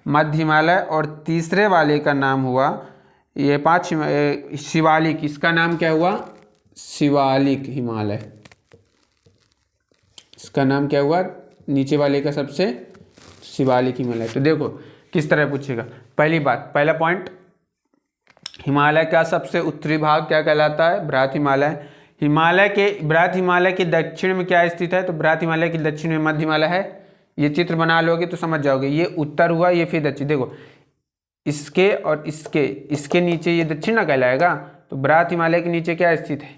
मध्य हिमालय, और तीसरे वाले का नाम हुआ ये शिवालिक। इसका नाम क्या हुआ? शिवालिक हिमालय। इसका नाम क्या हुआ? नीचे वाले का सबसे शिवालिक हिमालय। तो देखो किस तरह पूछेगा। पहली बात, पहला पॉइंट, हिमालय का सबसे उत्तरी भाग क्या कहलाता है? बृहत हिमालय। बृहत हिमालय के दक्षिण में क्या स्थित है? तो बृहत हिमालय के दक्षिण में मध्य हिमालय है। ये चित्र बना लोगे तो समझ जाओगे। ये उत्तर हुआ, ये फिर दक्षिण। देखो इसके और इसके नीचे ये दक्षिण ना कहलाएगा। तो बृहत हिमालय के नीचे क्या स्थित है?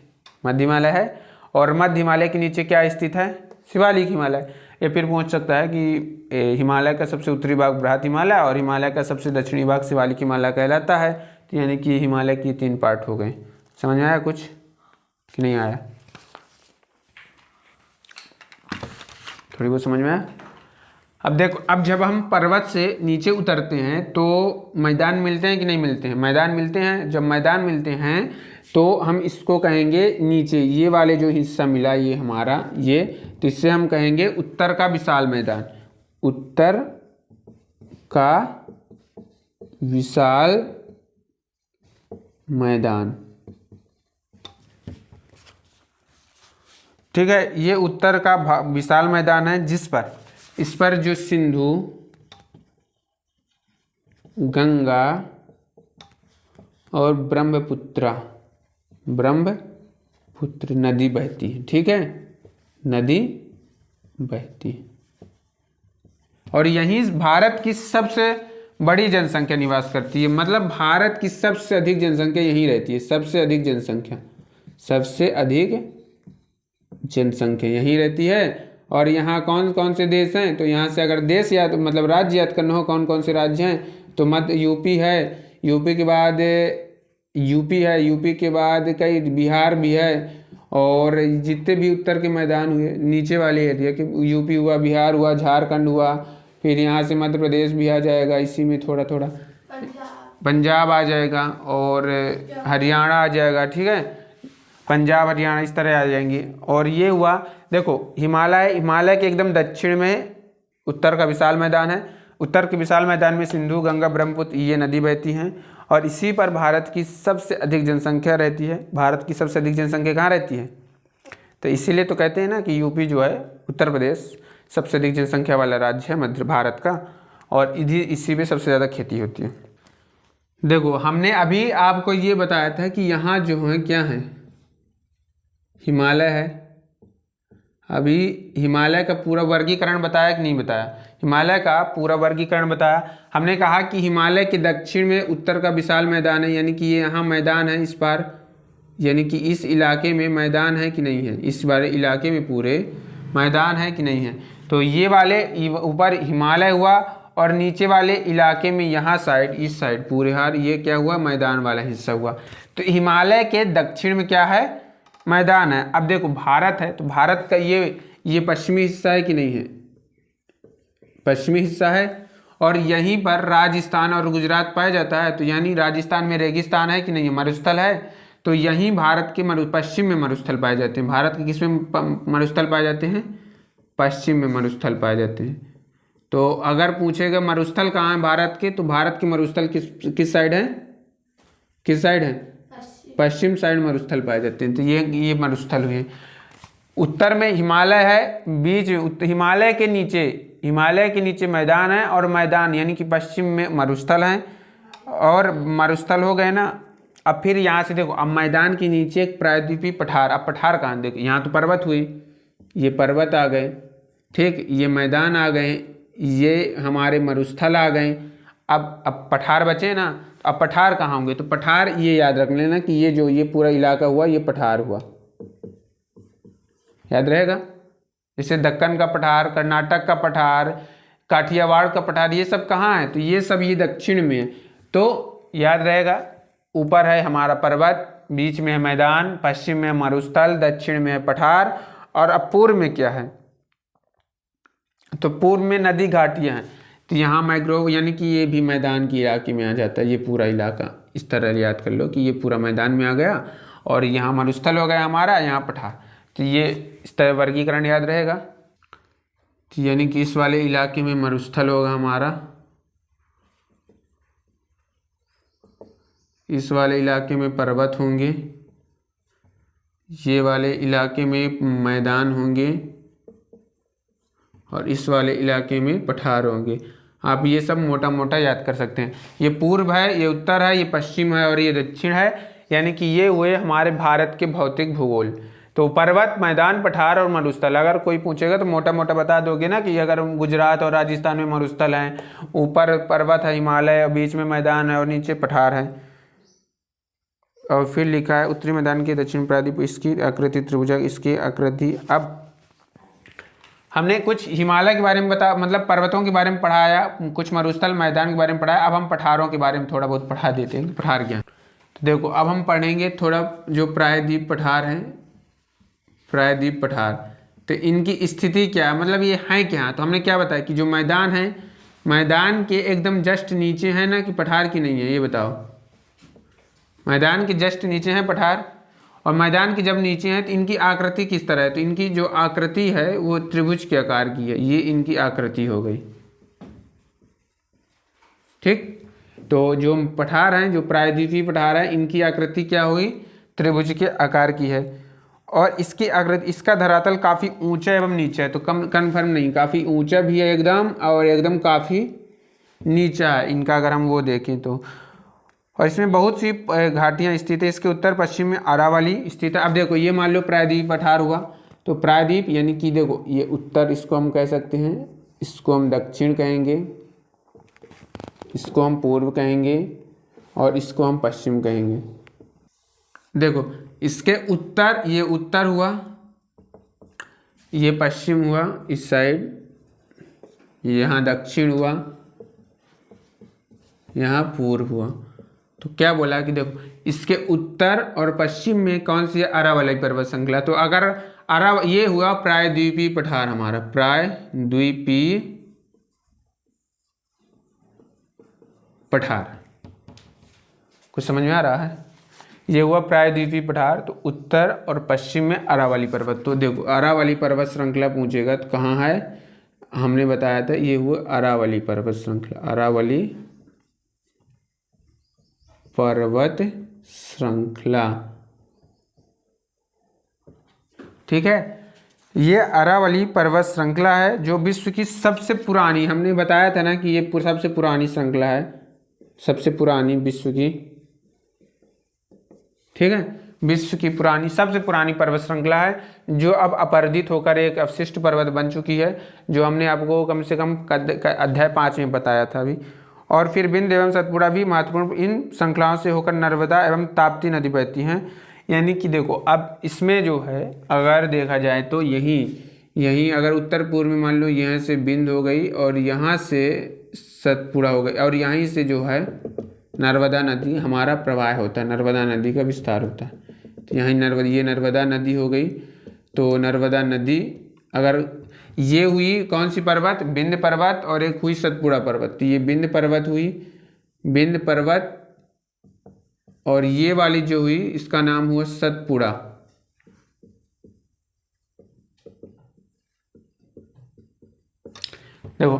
मध्य हिमालय है। और मध्य हिमालय के नीचे क्या स्थित है? शिवालिक हिमालय। ये फिर पहुंच सकता है कि हिमालय का सबसे उत्तरी भाग बृहत हिमालय और हिमालय का सबसे दक्षिणी भाग शिवालिक हिमालय कहलाता है। तो यानी कि हिमालय की 3 पार्ट हो गए। समझ में आया कुछ कि नहीं आया? थोड़ी बहुत समझ में आया? अब देखो, अब जब हम पर्वत से नीचे उतरते हैं तो मैदान मिलते हैं कि नहीं मिलते हैं? मैदान मिलते हैं। जब मैदान मिलते हैं तो हम इसको कहेंगे नीचे, ये वाले जो हिस्सा मिला ये हमारा, ये, तो इससे हम कहेंगे उत्तर का विशाल मैदान। उत्तर का विशाल मैदान। ठीक है। ये उत्तर का विशाल मैदान है इस पर जो सिंधु, गंगा और ब्रह्मपुत्र नदी बहती है। ठीक है, नदी बहती है। और यहीं भारत की सबसे बड़ी जनसंख्या निवास करती है। मतलब भारत की सबसे अधिक जनसंख्या यहीं रहती है। सबसे अधिक जनसंख्या यहीं रहती है। और यहाँ कौन कौन से देश हैं? तो यहाँ से अगर देश याद, मतलब राज्य याद करना हो, कौन कौन से राज्य हैं? तो मध्य यूपी है, यूपी के बाद यूपी के बाद कई बिहार भी है। और जितने भी उत्तर के मैदान हुए नीचे वाले एरिया के, यूपी हुआ, बिहार हुआ, झारखंड हुआ, फिर यहाँ से मध्य प्रदेश भी आ जाएगा, इसी में थोड़ा थोड़ा पंजाब आ जाएगा और हरियाणा आ जाएगा। ठीक है, पंजाब हरियाणा इस तरह आ जाएंगे। और ये हुआ, देखो हिमालय के एकदम दक्षिण में उत्तर का विशाल मैदान है। उत्तर के विशाल मैदान में सिंधु, गंगा, ब्रह्मपुत्र ये नदी बहती हैं। और इसी पर भारत की सबसे अधिक जनसंख्या रहती है। भारत की सबसे अधिक जनसंख्या कहाँ रहती है? तो इसीलिए तो कहते हैं ना कि यूपी जो है, उत्तर प्रदेश सबसे अधिक जनसंख्या वाला राज्य है मध्य भारत का। और इसी में सबसे ज़्यादा खेती होती है। देखो हमने अभी आपको ये बताया था कि यहाँ जो है क्या है? हिमालय है। अभी हिमालय का पूरा वर्गीकरण बताया कि नहीं बताया? हिमालय का पूरा वर्गीकरण बताया। हमने कहा कि हिमालय के दक्षिण में उत्तर का विशाल मैदान है, यानी कि ये यहाँ मैदान है इस पार, यानी कि इस इलाके में मैदान है कि नहीं है? इस वाले इलाके में पूरे मैदान है कि नहीं है? तो ये वाले ऊपर हिमालय हुआ और नीचे वाले इलाके में यहाँ साइड, इस साइड पूरे हार ये क्या हुआ? मैदान वाला हिस्सा हुआ। तो हिमालय के दक्षिण में क्या है? मैदान है। अब देखो भारत है, तो भारत का ये पश्चिमी हिस्सा है कि नहीं है? पश्चिमी हिस्सा है। और यहीं पर राजस्थान और गुजरात पाया जाता है। तो यानी राजस्थान में रेगिस्तान है कि नहीं है? मरुस्थल है। तो यहीं भारत के पश्चिम में मरुस्थल पाए जाते हैं। भारत के किस में मरुस्थल पाए जाते हैं? पश्चिम में मरुस्थल पाए जाते हैं। तो अगर पूछेगा मरुस्थल कहाँ है भारत के, तो भारत के मरुस्थल किस साइड है? किस साइड है? पश्चिम साइड मरुस्थल पाए जाते हैं। तो ये मरुस्थल हुए। उत्तर में हिमालय है, बीच में हिमालय के नीचे हिमालय के नीचे मैदान है और मैदान यानी कि पश्चिम में मरुस्थल है और मरुस्थल हो गए ना। अब फिर यहाँ से देखो, अब मैदान के नीचे एक प्रायद्वीपीय पठार। अब पठार कहाँ, देखो यहाँ तो पर्वत हुई, ये पर्वत आ गए, ठीक, ये मैदान आ गए, ये हमारे मरुस्थल आ गए। अब पठार बचे ना, अब पठार कहाँ होंगे, तो पठार ये याद रख लेना कि ये पूरा इलाका हुआ ये पठार हुआ, याद रहेगा। जैसे दक्कन का पठार, कर्नाटक का पठार, काठियावाड़ का पठार, ये सब कहाँ है, तो ये सब ये दक्षिण में है। तो याद रहेगा, ऊपर है हमारा पर्वत, बीच में है मैदान, पश्चिम में है मरुस्थल, दक्षिण में है पठार, और अब पूर्व में क्या है, तो पूर्व में नदी घाटियाँ हैं। तो यहाँ मैंग्रोव यानी कि ये भी मैदान के इलाके में आ जाता है, ये पूरा इलाका। इस तरह याद कर लो कि ये पूरा मैदान में आ गया और यहाँ मरुस्थल हो गया हमारा, यहाँ पठार। तो ये इस तरह वर्गीकरण याद रहेगा। तो यानी कि इस वाले इलाके में मरुस्थल होगा हमारा, इस वाले इलाके में पर्वत होंगे, ये वाले इलाके में मैदान होंगे और इस वाले इलाके में पठार होंगे। आप ये सब मोटा मोटा याद कर सकते हैं। ये पूर्व है, ये उत्तर है, ये पश्चिम है और ये दक्षिण है। यानी कि ये हुए हमारे भारत के भौतिक भूगोल। तो पर्वत, मैदान, पठार और मरुस्थल, अगर कोई पूछेगा तो मोटा मोटा बता दोगे ना कि अगर गुजरात और राजस्थान में मरुस्थल हैं, ऊपर पर्वत है हिमालय और बीच में मैदान है और नीचे पठार है। और फिर लिखा है उत्तरी मैदान के दक्षिण प्रायद्वीप, इसकी आकृति त्रिभुजाकार, इसकी आकृति। अब हमने कुछ हिमालय के बारे में मतलब पर्वतों के बारे में पढ़ाया, कुछ मरुस्थल मैदान के बारे में पढ़ाया। अब हम पठारों के बारे में थोड़ा बहुत पढ़ा देते हैं, पठार ज्ञान। तो देखो अब हम पढ़ेंगे थोड़ा जो प्रायद्वीप पठार हैं, प्रायद्वीप पठार। तो इनकी स्थिति क्या है, मतलब ये हैं क्या। तो हमने क्या बताया कि जो मैदान है, मैदान के एकदम जस्ट नीचे है ना, कि पठार की नहीं है, ये बताओ। मैदान के जस्ट नीचे है पठार, और मैदान के जब नीचे हैं तो इनकी आकृति किस तरह है, तो इनकी जो आकृति है वो त्रिभुज के आकार की है। ये इनकी आकृति हो गई, ठीक। तो जो पठार हैं, जो प्रायद्वीपीय पठार है, इनकी आकृति क्या हुई, त्रिभुज के आकार की है। और इसकी आकृति, इसका धरातल काफ़ी ऊंचा एवं नीचा है। तो कम कन्फर्म नहीं, काफ़ी ऊंचा भी है एकदम, और एकदम काफ़ी नीचा है इनका, अगर हम वो देखें तो। और इसमें बहुत सी घाटियाँ स्थित है। इसके उत्तर पश्चिम में अरावली स्थित है। अब देखो ये मान लो प्रायद्वीप पठार हुआ, तो प्रायद्वीप यानी कि देखो ये उत्तर, इसको हम कह सकते हैं, इसको हम दक्षिण कहेंगे, इसको हम पूर्व कहेंगे और इसको हम पश्चिम कहेंगे। देखो इसके उत्तर, ये उत्तर हुआ, ये पश्चिम हुआ इस साइड, यहाँ दक्षिण हुआ, यहाँ पूर्व हुआ। तो क्या बोला कि देखो इसके उत्तर और पश्चिम में कौन सी अरावली पर्वत श्रृंखला। तो अगर ये हुआ प्रायद्वीपीय पठार हमारा, प्रायद्वीपीय पठार, कुछ समझ में आ रहा है। ये हुआ प्रायद्वीपीय पठार। तो उत्तर और पश्चिम में अरावली पर्वत। तो देखो अरावली पर्वत श्रृंखला पूछेगा तो कहाँ है, हमने बताया था ये हुआ अरावली पर्वत श्रृंखला, अरावली पर्वत श्रृंखला, ठीक है। ये अरावली पर्वत श्रृंखला है जो विश्व की सबसे पुरानी, हमने बताया था ना कि ये सबसे पुरानी श्रृंखला है, सबसे पुरानी विश्व की, ठीक है, विश्व की पुरानी, सबसे पुरानी पर्वत श्रृंखला है, जो अब अपरदित होकर एक अवशिष्ट पर्वत बन चुकी है, जो हमने आपको कम से कम अध्याय 5 में बताया था अभी। और फिर विंध्य एवं सतपुड़ा भी महत्वपूर्ण, इन श्रृंखलाओं से होकर नर्मदा एवं ताप्ती नदी बहती हैं। यानी कि देखो अब इसमें जो है अगर देखा जाए तो यहीं अगर उत्तर पूर्व में मान लो यहाँ से बिंद हो गई और यहाँ से सतपुड़ा हो गई, और यहीं से जो है नर्मदा नदी हमारा प्रवाह होता है, नर्मदा नदी का विस्तार होता है। तो यहाँ ये नर्मदा नदी हो गई। तो नर्मदा नदी, अगर ये हुई कौन सी पर्वत, विंध्य पर्वत, और एक हुई सतपुड़ा पर्वत। तो ये विंध्य पर्वत हुई, विंध्य पर्वत, और ये वाली जो हुई इसका नाम हुआ सतपुड़ा। देखो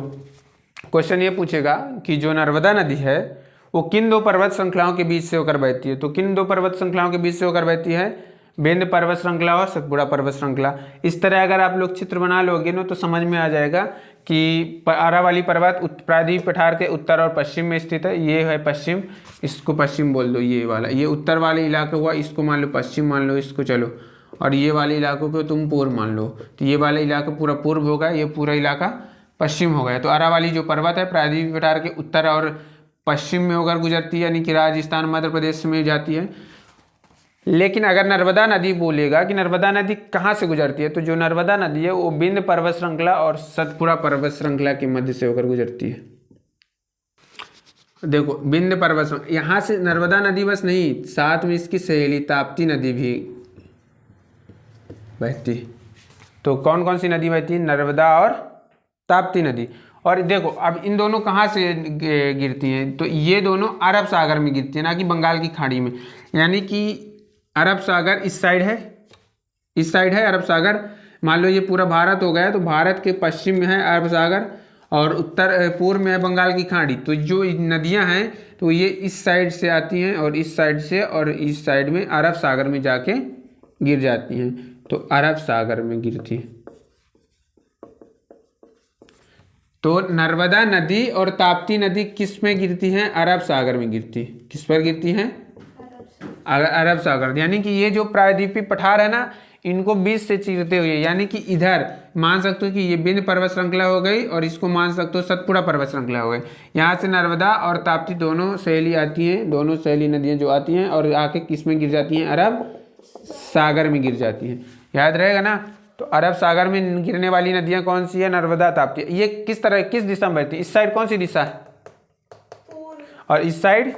क्वेश्चन ये पूछेगा कि जो नर्मदा नदी है वो किन दो पर्वत श्रृंखलाओं के बीच से होकर बहती है। तो किन दो पर्वत श्रृंखलाओं के बीच से होकर बहती है, विंध्य पर्वत श्रृंखला और सतपुड़ा पर्वत श्रृंखला। इस तरह अगर आप लोग चित्र बना लोगे ना तो समझ में आ जाएगा कि अरावली पर्वत प्रायद्वीप पठार के उत्तर और पश्चिम में स्थित है। ये है पश्चिम, इसको पश्चिम बोल दो, ये वाला, ये उत्तर वाले इलाका हुआ, इसको मान लो पश्चिम मान लो इसको, चलो, और ये वाले इलाकों को तुम पूर्व मान लो, तो ये वाला इलाका पूरा पूर्व होगा, ये पूरा इलाका पश्चिम हो गया। तो अरावली जो पर्वत है प्रायद्वीप पठार के उत्तर और पश्चिम में होकर गुजरती है, यानी कि राजस्थान मध्य प्रदेश में जाती है। लेकिन अगर नर्मदा नदी बोलेगा कि नर्मदा नदी कहाँ से गुजरती है, तो जो नर्मदा नदी है वो विंध्य पर्वत श्रृंखला और सतपुड़ा पर्वत श्रृंखला के मध्य से होकर गुजरती है। देखो विंध्य पर्वत श्रृंखला, यहाँ से नर्मदा नदी बस नहीं, साथ में इसकी सहेली ताप्ती नदी भी बहती। तो कौन कौन सी नदी बहती है? नर्मदा और ताप्ती नदी। और देखो अब इन दोनों कहाँ से गिरती हैं, तो ये दोनों अरब सागर में गिरती है, ना कि बंगाल की खाड़ी में। यानी कि अरब सागर इस साइड है, इस साइड है अरब सागर। मान लो ये पूरा भारत हो गया, तो भारत के पश्चिम में है अरब सागर और उत्तर पूर्व में है बंगाल की खाड़ी। तो जो नदियां हैं तो ये इस साइड से आती हैं और इस साइड से, और इस साइड में अरब सागर में जाके गिर जाती हैं, तो अरब सागर में गिरती है। तो नर्मदा नदी और ताप्ती नदी किस में गिरती हैं? अरब सागर में गिरती है। किस पर गिरती हैं? अरब सागर। यानी कि ये जो प्रायद्वीपीय पठार है ना, इनको बीच से चीरते हुए, यानी कि इधर मान सकते हो कि ये विंध्य पर्वत श्रृंखला हो गई और इसको मान सकते हो सतपुड़ा पर्वत श्रृंखला हो गई। यहाँ से नर्मदा और ताप्ती दोनों सहेली आती हैं, दोनों सहेली नदियाँ जो आती हैं और आके किस में गिर जाती हैं? अरब सागर में गिर जाती हैं। याद रहेगा ना। तो अरब सागर में गिरने वाली नदियाँ कौन सी है? नर्मदा, ताप्ती। ये किस तरह, किस दिशा में बहती है? इस साइड कौन सी दिशा है? और इस साइड?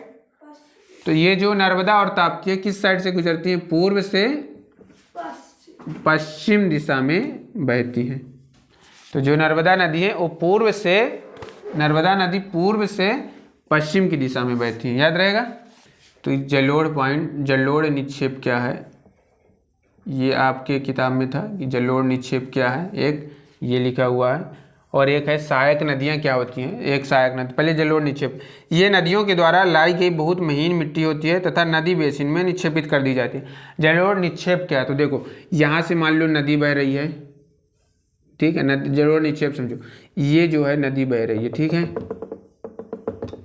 तो ये जो नर्मदा और ताप्ती है किस साइड से गुजरती है? पूर्व से पश्चिम दिशा में बहती है। तो जो नर्मदा नदी है वो पूर्व से, नर्मदा नदी पूर्व से पश्चिम की दिशा में बहती है। याद रहेगा। तो जलोढ़ पॉइंट, जलोढ़ निक्षेप क्या है? ये आपके किताब में था कि जलोढ़ निक्षेप क्या है। एक ये लिखा हुआ है और एक है सहायक नदियाँ क्या होती हैं। एक सहायक नदी, पहले जलोढ़ निक्षेप, ये नदियों के द्वारा लाई गई बहुत महीन मिट्टी होती है तथा नदी बेसिन में निक्षेपित कर दी जाती है। जलोढ़ निक्षेप क्या है? तो देखो यहाँ से मान लो नदी बह रही है, ठीक है, नदी, जलोढ़ निक्षेप समझो, ये जो है नदी बह रही है, ठीक है,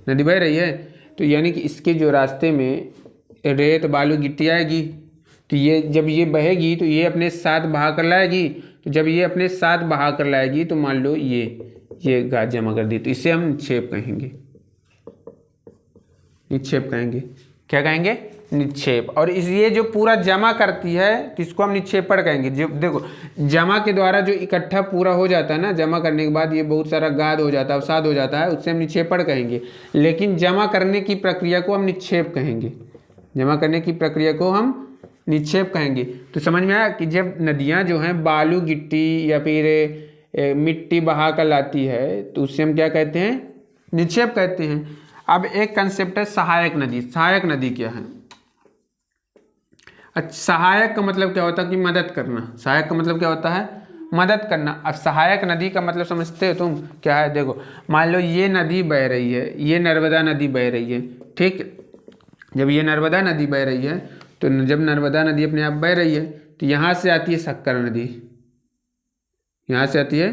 नदी बह रही है। तो यानी कि इसके जो रास्ते में रेत बालू गिट्टी आएगी, तो ये जब ये बहेगी तो ये अपने साथ बहा कर लाएगी। तो जब ये अपने साथ बहा कर लाएगी तो मान लो ये गाज जमा कर दी, तो इसे हम निक्षेप कहेंगे। निक्षेप कहेंगे। क्या कहेंगे? निक्षेप। और इस ये जो पूरा जमा करती है तो इसको हम निक्षेपण कहेंगे। जो देखो जमा के द्वारा जो इकट्ठा पूरा हो जाता है ना, जमा करने के बाद ये बहुत सारा गाद हो जाता है, अवसाद हो जाता है, उससे हम निक्षेपण कहेंगे। लेकिन जमा करने की प्रक्रिया को हम निक्षेप कहेंगे। जमा करने की प्रक्रिया को हम निक्षेप कहेंगे। तो समझ में आया कि जब नदियाँ जो हैं बालू गिट्टी या फिर मिट्टी बहा कर लाती है तो उससे हम क्या कहते हैं? निक्षेप कहते हैं। अब एक कंसेप्ट है सहायक नदी। सहायक नदी क्या है? अच्छा, सहायक का मतलब क्या होता है? कि मदद करना। सहायक का मतलब क्या होता है? मदद करना। अब सहायक नदी का मतलब समझते हो तुम क्या है? देखो मान लो ये नदी बह रही है, ये नर्मदा नदी बह रही है, ठीक। जब ये नर्मदा नदी बह रही है तो जब नर्मदा नदी अपने आप बह रही है तो यहाँ से आती है शक्कर नदी, यहाँ से आती है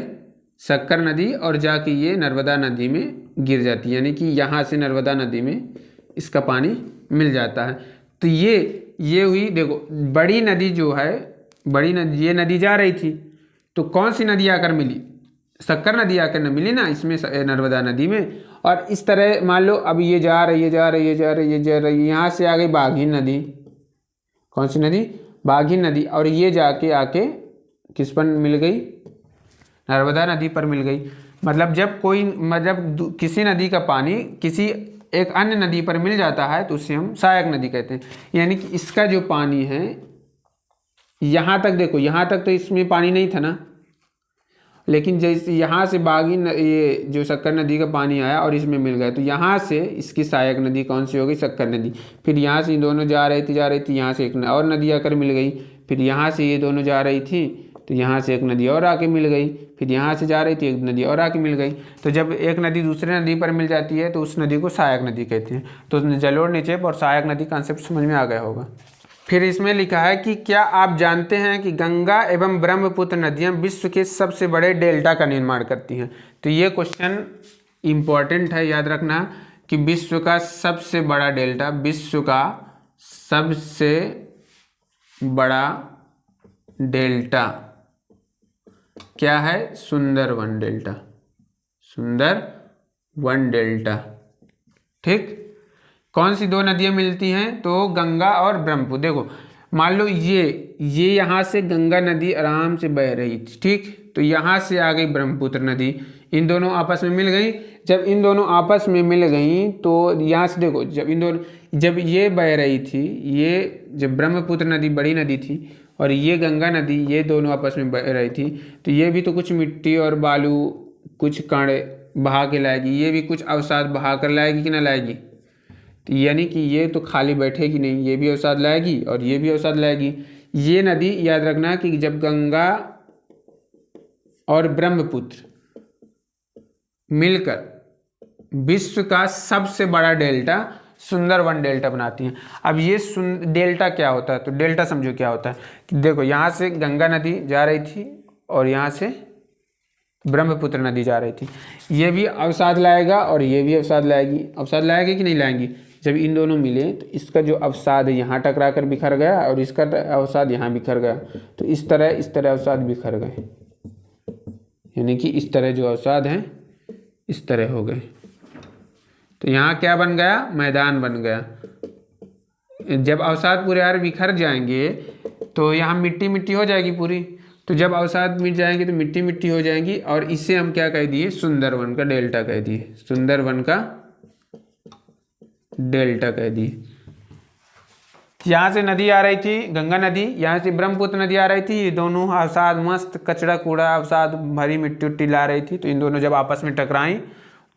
शक्कर नदी और जाके ये नर्मदा नदी में गिर जाती है। यानी कि यहाँ से नर्मदा नदी में इसका पानी मिल जाता है। तो ये हुई, देखो बड़ी नदी जो है, बड़ी नदी, ये नदी जा रही थी तो कौन सी नदी आकर मिली? शक्कर नदी आकर न मिली ना इसमें, नर्मदा नदी में। और इस तरह मान लो अब ये जा रही है, जा रही है, जा रही है, जा रही है, यहाँ से आ गई बाघिन नदी। कौन सी नदी? बाघिन नदी। और ये जाके आके किस पर मिल गई? नर्मदा नदी पर मिल गई। मतलब जब कोई, मतलब किसी नदी का पानी किसी एक अन्य नदी पर मिल जाता है तो उसे हम सहायक नदी कहते हैं। यानी कि इसका जो पानी है यहाँ तक, देखो यहाँ तक तो इसमें पानी नहीं था ना, लेकिन जैसे यहाँ से बाघिन, ये जो शक्कर नदी का पानी आया और इसमें मिल गया तो यहाँ से इसकी सहायक नदी कौन सी हो गई? शक्कर नदी। फिर यहाँ से ये दोनों जा रही थी, यहाँ से एक और नदी आकर मिल गई। फिर यहाँ से ये दोनों जा रही थी तो यहाँ से एक नदी और आके मिल गई। फिर यहाँ से जा रही थी, एक नदी और आके मिल गई। तो जब एक नदी दूसरे नदी पर मिल जाती है तो उस नदी को सहायक नदी कहते हैं। तो जलोढ़ निक्षेप और सहायक नदी कॉन्सेप्ट समझ में आ गया होगा। फिर इसमें लिखा है कि क्या आप जानते हैं कि गंगा एवं ब्रह्मपुत्र नदियां विश्व के सबसे बड़े डेल्टा का निर्माण करती हैं। तो ये क्वेश्चन इम्पॉर्टेंट है, याद रखना कि विश्व का सबसे बड़ा डेल्टा, विश्व का सबसे बड़ा डेल्टा क्या है? Sundarban delta, Sundarban delta. ठीक, कौन सी दो नदियां मिलती हैं? तो गंगा और ब्रह्मपुत्र। देखो मान लो ये यहाँ से गंगा नदी आराम से बह रही थी, ठीक, तो यहाँ से आ गई ब्रह्मपुत्र नदी, इन दोनों आपस में मिल गई। जब इन दोनों आपस में मिल गई तो यहाँ से देखो, जब ये बह रही थी, ये जब ब्रह्मपुत्र नदी बड़ी नदी थी और ये गंगा नदी, ये दोनों आपस में बह रही थी, तो ये भी तो कुछ मिट्टी और बालू, कुछ कण बहा के लाएगी, ये भी कुछ अवसाद बहा कर लाएगी कि ना लाएगी? तो यानी कि ये तो खाली बैठेगी नहीं, ये भी अवसाद लाएगी और ये भी अवसाद लाएगी। ये नदी याद रखना कि जब गंगा और ब्रह्मपुत्र मिलकर विश्व का सबसे बड़ा डेल्टा सुंदरवन डेल्टा बनाती हैं। अब ये डेल्टा क्या होता है? तो डेल्टा समझो क्या होता है कि देखो यहाँ से गंगा नदी जा रही थी और यहाँ से ब्रह्मपुत्र नदी जा रही थी, ये भी अवसाद लाएगा और ये भी अवसाद लाएगी। अवसाद लाएगी कि नहीं लाएंगी? जब इन दोनों मिले तो इसका जो अवसाद है यहाँ टकरा कर बिखर गया और इसका अवसाद यहाँ बिखर गया, तो इस तरह अवसाद बिखर गए, यानी कि इस तरह जो अवसाद हैं इस तरह हो गए। तो यहाँ क्या बन गया? मैदान बन गया। जब अवसाद पूरे यार बिखर जाएंगे तो यहाँ मिट्टी मिट्टी हो जाएगी पूरी, तो जब अवसाद मिट जाएंगे तो मिट्टी मिट्टी हो जाएंगी, और इसे हम क्या कह दिए? सुंदरवन का डेल्टा कह दिए, सुंदरवन का डेल्टा कह दिए। यहाँ से नदी आ रही थी गंगा नदी, यहाँ से ब्रह्मपुत्र नदी आ रही थी, ये दोनों अवसाद मस्त कचड़ा कूड़ा अवसाद भरी मिट्टी उट्टी ला रही थी, तो इन दोनों जब आपस में टकराएं,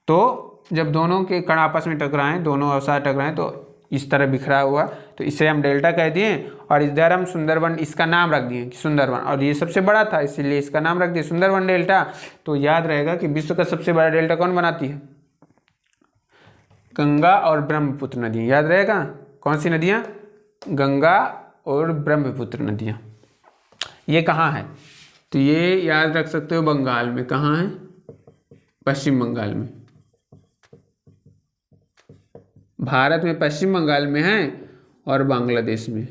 तो जब दोनों के कण आपस में टकराएं, दोनों अवसाद टकराएं, तो इस तरह बिखरा हुआ, तो इसे हम डेल्टा कह दिए और इधर हम सुंदरवन इसका नाम रख दिए कि सुंदरवन, और ये सबसे बड़ा था इसीलिए इसका नाम रख दिया सुंदरवन डेल्टा। तो याद रहेगा कि विश्व का सबसे बड़ा डेल्टा कौन बनाती है? गंगा और ब्रह्मपुत्र नदी। याद रहेगा कौन सी नदियाँ? गंगा और ब्रह्मपुत्र नदियाँ। ये कहाँ है? तो ये याद रख सकते हो बंगाल में। कहाँ है? पश्चिम बंगाल में। भारत में पश्चिम बंगाल में है और बांग्लादेश में।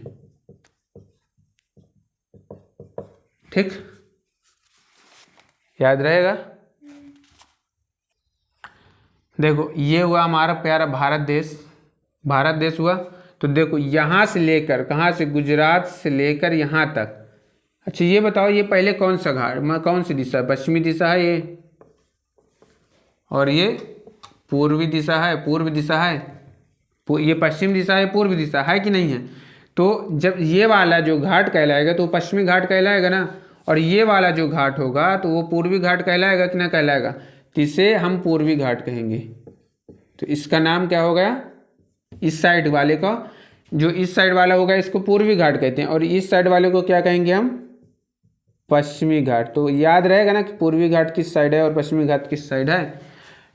ठीक, याद रहेगा। देखो ये हुआ हमारा प्यारा भारत देश, भारत देश हुआ। तो देखो यहाँ से लेकर, कहाँ से? गुजरात से लेकर यहाँ तक। अच्छा ये बताओ, ये पहले कौन सा घाट, कौन सी दिशा? पश्चिमी दिशा है ये, और ये पूर्वी दिशा है, पूर्व दिशा है। ये पश्चिम दिशा है, पूर्व दिशा है कि नहीं है? तो जब ये वाला जो घाट कहलाएगा तो वो पश्चिमी घाट कहलाएगा ना, और ये वाला जो घाट होगा तो वो पूर्वी घाट कहलाएगा कि ना कहलाएगा? तो इसे हम पूर्वी घाट कहेंगे। तो इसका नाम क्या हो गया? इस साइड वाले का, जो इस साइड वाला होगा इसको पूर्वी घाट कहते हैं, और इस साइड वाले को क्या कहेंगे हम? पश्चिमी घाट। तो याद रहेगा ना कि पूर्वी घाट किस साइड है और पश्चिमी घाट किस साइड है।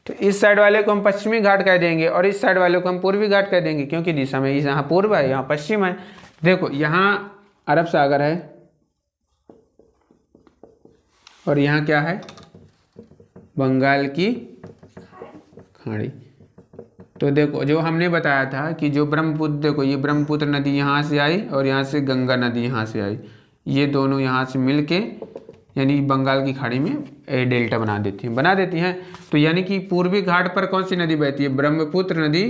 तो इस साइड वाले को हम पश्चिमी घाट कह देंगे और इस साइड वाले को हम पूर्वी घाट कह देंगे, क्योंकि दिशा में यहाँ पूर्व है, यहाँ पश्चिम है। देखो यहाँ अरब सागर है और यहाँ क्या है? बंगाल की खाड़ी। तो देखो जो हमने बताया था कि जो ब्रह्मपुत्र, देखो ये ब्रह्मपुत्र नदी यहाँ से आई और यहाँ से गंगा नदी यहाँ से आई, ये दोनों यहाँ से मिलके यानी बंगाल की खाड़ी में डेल्टा बना देती हैं। तो यानी कि पूर्वी घाट पर कौन सी नदी बहती है? ब्रह्मपुत्र नदी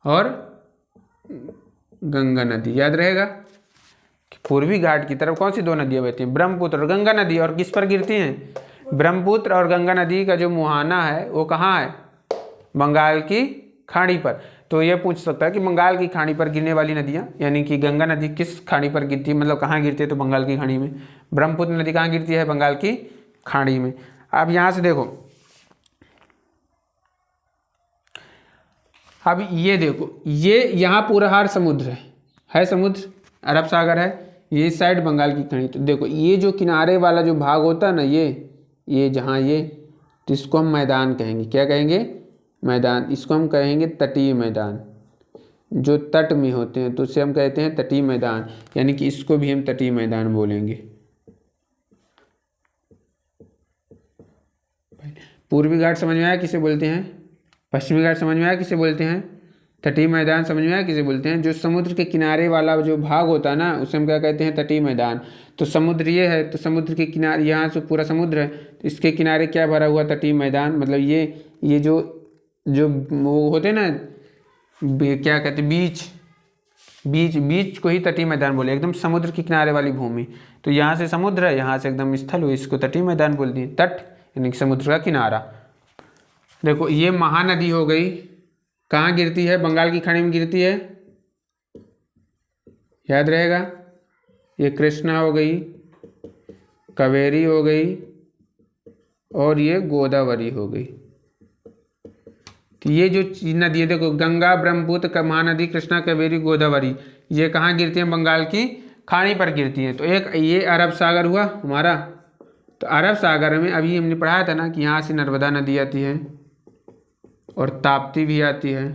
और गंगा नदी। याद रहेगा कि पूर्वी घाट की तरफ कौन सी दो नदियां बहती हैं? ब्रह्मपुत्र और गंगा नदी। और किस पर गिरती हैं? ब्रह्मपुत्र और गंगा नदी का जो मुहाना है वो कहाँ है? बंगाल की खाड़ी पर। तो ये पूछ सकता है कि बंगाल की खाड़ी पर गिरने वाली नदियाँ, यानी कि गंगा नदी किस खाड़ी पर गिरती है, मतलब कहाँ गिरती है? तो बंगाल की खाड़ी में। ब्रह्मपुत्र नदी कहाँ गिरती है? बंगाल की खाड़ी में। अब यहाँ से देखो, अब ये देखो, ये यहाँ पूरा हार समुद्र है समुद्र, अरब सागर है, ये साइड बंगाल की खाड़ी। तो देखो ये जो किनारे वाला जो भाग होता है ना, ये जहाँ ये, तो इसको हम मैदान कहेंगे। क्या कहेंगे? मैदान। इसको हम कहेंगे तटीय मैदान। जो तट में होते हैं तो उसे हम कहते हैं तटीय मैदान, यानी कि इसको भी हम तटीय मैदान बोलेंगे। पूर्वी घाट समझ में आया किसे बोलते हैं? पश्चिमी घाट समझ में आया किसे बोलते हैं? तटीय मैदान समझ में आया किसे बोलते हैं? जो समुद्र के किनारे वाला जो भाग होता है ना, उसे हम क्या कहते हैं? तटीय मैदान। तो समुद्र ये है, तो समुद्र के किनारे, यहाँ से पूरा समुद्र है, तो इसके किनारे क्या भरा हुआ? तटीय मैदान। मतलब ये जो जो वो होते हैं ना, क्या कहते हैं, बीच को ही तटीय मैदान बोले, एकदम समुद्र के किनारे वाली भूमि। तो यहाँ से समुद्र है, यहाँ से एकदम स्थल हुई, इसको तटीय मैदान बोलते हैं। तट यानी कि समुद्र का किनारा। देखो ये महानदी हो गई, कहाँ गिरती है? बंगाल की खाड़ी में गिरती है, याद रहेगा। ये कृष्णा हो गई, कावेरी हो गई, और ये गोदावरी हो गई। तो ये जो नदी देखो, गंगा, ब्रह्मपुत्र, महानदी, कृष्णा, कावेरी, गोदावरी, ये कहाँ गिरती हैं? बंगाल की खाड़ी पर गिरती हैं। तो एक ये अरब सागर हुआ हमारा। तो अरब सागर में अभी हमने पढ़ाया था ना कि यहाँ से नर्मदा नदी आती है और ताप्ती भी आती है।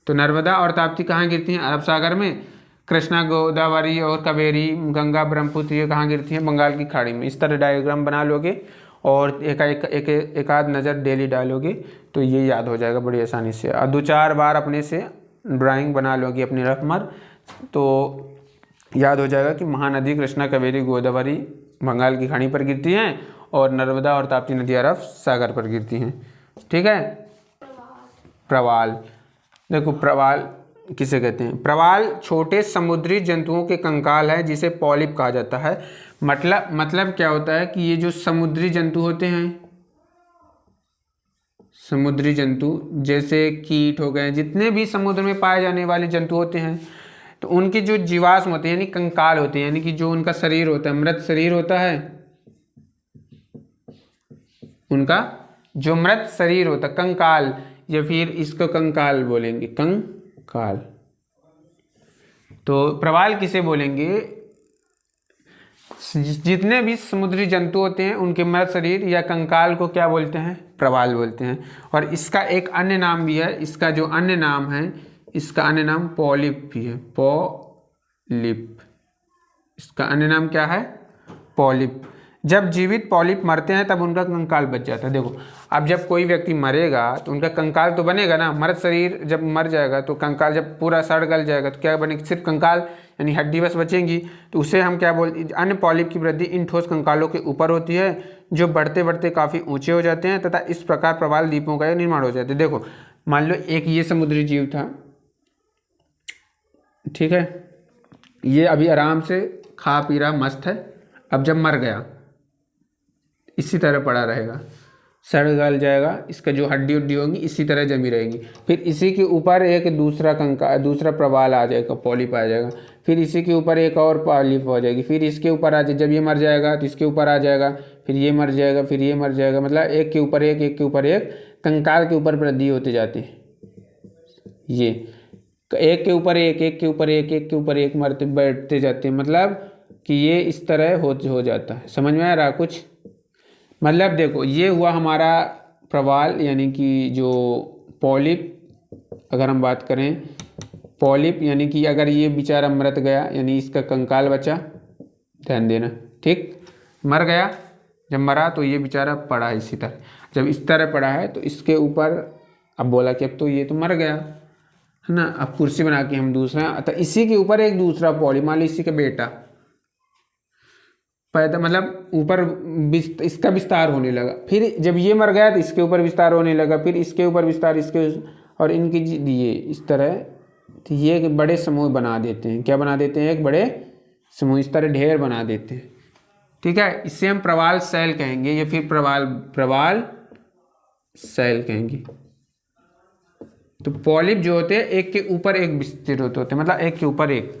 तो नर्मदा और ताप्ती कहाँ गिरती हैं? अरब सागर में। कृष्णा, गोदावरी और कावेरी, गंगा, ब्रह्मपुत्र, ये कहाँ गिरती हैं? बंगाल की खाड़ी में। इस तरह डायग्राम बना लोगे और एक आध नज़र डेली डालोगे तो ये याद हो जाएगा बड़ी आसानी से। और 2-4 बार अपने से ड्राइंग बना लोगे अपनी रकमर, तो याद हो जाएगा कि महानदी कृष्णा, कावेरी, गोदावरी बंगाल की खाड़ी पर गिरती हैं और नर्मदा और ताप्ती नदी अरब सागर पर गिरती हैं। ठीक है। प्रवाल, देखो प्रवाल किसे कहते हैं? प्रवाल छोटे समुद्री जंतुओं के कंकाल है जिसे पॉलिप कहा जाता है। मतलब क्या होता है कि ये जो समुद्री जंतु होते हैं, समुद्री जंतु जैसे कीट हो गए, जितने भी समुद्र में पाए जाने वाले जंतु होते हैं, तो उनके जो जीवाश्म होते हैं यानी कंकाल होते हैं, यानी कि जो उनका शरीर होता है, मृत शरीर होता है, उनका जो मृत शरीर होता है, कंकाल, या फिर इसको कंकाल बोलेंगे, कंकाल। तो प्रवाल किसे बोलेंगे? जितने भी समुद्री जंतु होते हैं उनके मृत शरीर या कंकाल को क्या बोलते हैं? प्रवाल बोलते हैं। और इसका एक अन्य नाम भी है, इसका जो अन्य नाम है, इसका अन्य नाम पॉलिप भी है। पॉलिप, इसका अन्य नाम क्या है? पॉलिप। जब जीवित पॉलिप मरते हैं तब उनका कंकाल बच जाता है। देखो अब जब कोई व्यक्ति मरेगा तो उनका कंकाल तो बनेगा ना, मृत शरीर जब मर जाएगा तो कंकाल जब पूरा सड़ गल जाएगा तो क्या बनेगा? सिर्फ कंकाल यानी हड्डी बस बचेंगी। तो उसे हम क्या बोलते हैं? अन्य पॉलिप की वृद्धि इन ठोस कंकालों के ऊपर होती है जो बढ़ते बढ़ते काफ़ी ऊंचे हो जाते हैं तथा इस प्रकार प्रवाल द्वीपों का निर्माण हो जाता है। देखो मान लो एक ये समुद्री जीव था, ठीक है, ये अभी आराम से खा पी रहा, मस्त है। अब जब मर गया इसी तरह पड़ा रहेगा, सड़ गल जाएगा, इसका जो हड्डी उड्डी होंगी इसी तरह जमी रहेंगी। फिर इसी के ऊपर एक दूसरा दूसरा प्रवाल आ जाएगा, पॉलिप आ जाएगा। फिर इसी के ऊपर एक और पॉलिप हो जाएगी, फिर इसके ऊपर आ जाए, जब ये मर जाएगा तो इसके ऊपर आ जाएगा, फिर ये मर जाएगा, फिर ये मर जाएगा। मतलब एक के ऊपर एक, एक के ऊपर एक, कंकाल के ऊपर वृद्धि होती जाती है। ये एक के ऊपर एक, एक के ऊपर एक, एक के ऊपर एक मरते बैठते जाते हैं। मतलब कि ये इस तरह हो जाता है। समझ में आ रहा कुछ? मतलब देखो ये हुआ हमारा प्रवाल यानी कि जो पॉलिप। अगर हम बात करें पॉलिप यानी कि अगर ये बेचारा मरत गया यानी इसका कंकाल बचा, ध्यान देना, ठीक, मर गया, जब मरा तो ये बेचारा पड़ा है इसी तरह। जब इस तरह पड़ा है तो इसके ऊपर अब बोला कि अब तो ये तो मर गया है ना, अब कुर्सी बना के हम दूसरा, तो इसी के ऊपर एक दूसरा पॉलिप, मान लो इसी का बेटा पैदा, मतलब ऊपर इसका विस्तार होने लगा। फिर जब ये मर गया तो इसके ऊपर विस्तार होने लगा, फिर इसके ऊपर विस्तार, इसके, और इनके दिए इस तरह। तो ये एक बड़े समूह बना देते हैं। क्या बना देते हैं? एक बड़े समूह, इस तरह ढेर बना देते हैं। ठीक है, इससे हम प्रवाल शैल कहेंगे या फिर प्रवाल शैल कहेंगे। तो पॉलिप जो होते हैं एक के ऊपर एक विस्तृत होते हैं, मतलब एक के ऊपर एक।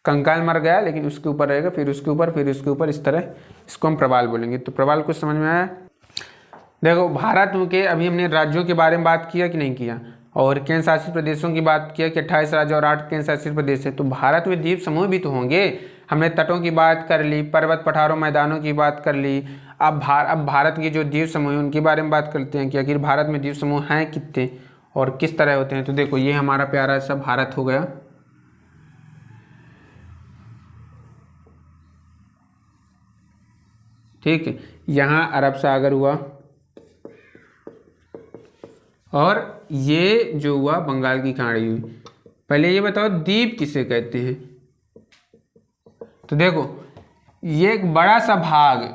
कंकाल मर गया लेकिन उसके ऊपर रहेगा, फिर उसके ऊपर, फिर उसके ऊपर, इस तरह इसको हम प्रवाल बोलेंगे। तो प्रवाल कुछ समझ में आया? देखो भारत के अभी हमने राज्यों के बारे में बात किया कि नहीं किया, और केंद्र शासित प्रदेशों की बात किया कि 28 राज्य और 8 केंद्र शासित प्रदेश है। तो भारत में द्वीप समूह भी तो होंगे। हमने तटों की बात कर ली, पर्वत पठारों मैदानों की बात कर ली। अब भारत के जो द्वीप समूह हैं उनके बारे में बात करते हैं कि आखिर भारत में द्वीप समूह हैं कितने और किस तरह होते हैं। तो देखो ये हमारा प्यारा सा भारत हो गया, ठीक है। यहाँ अरब सागर हुआ और ये जो हुआ बंगाल की खाड़ी हुई। पहले ये बताओ द्वीप किसे कहते हैं। तो देखो ये एक बड़ा सा भाग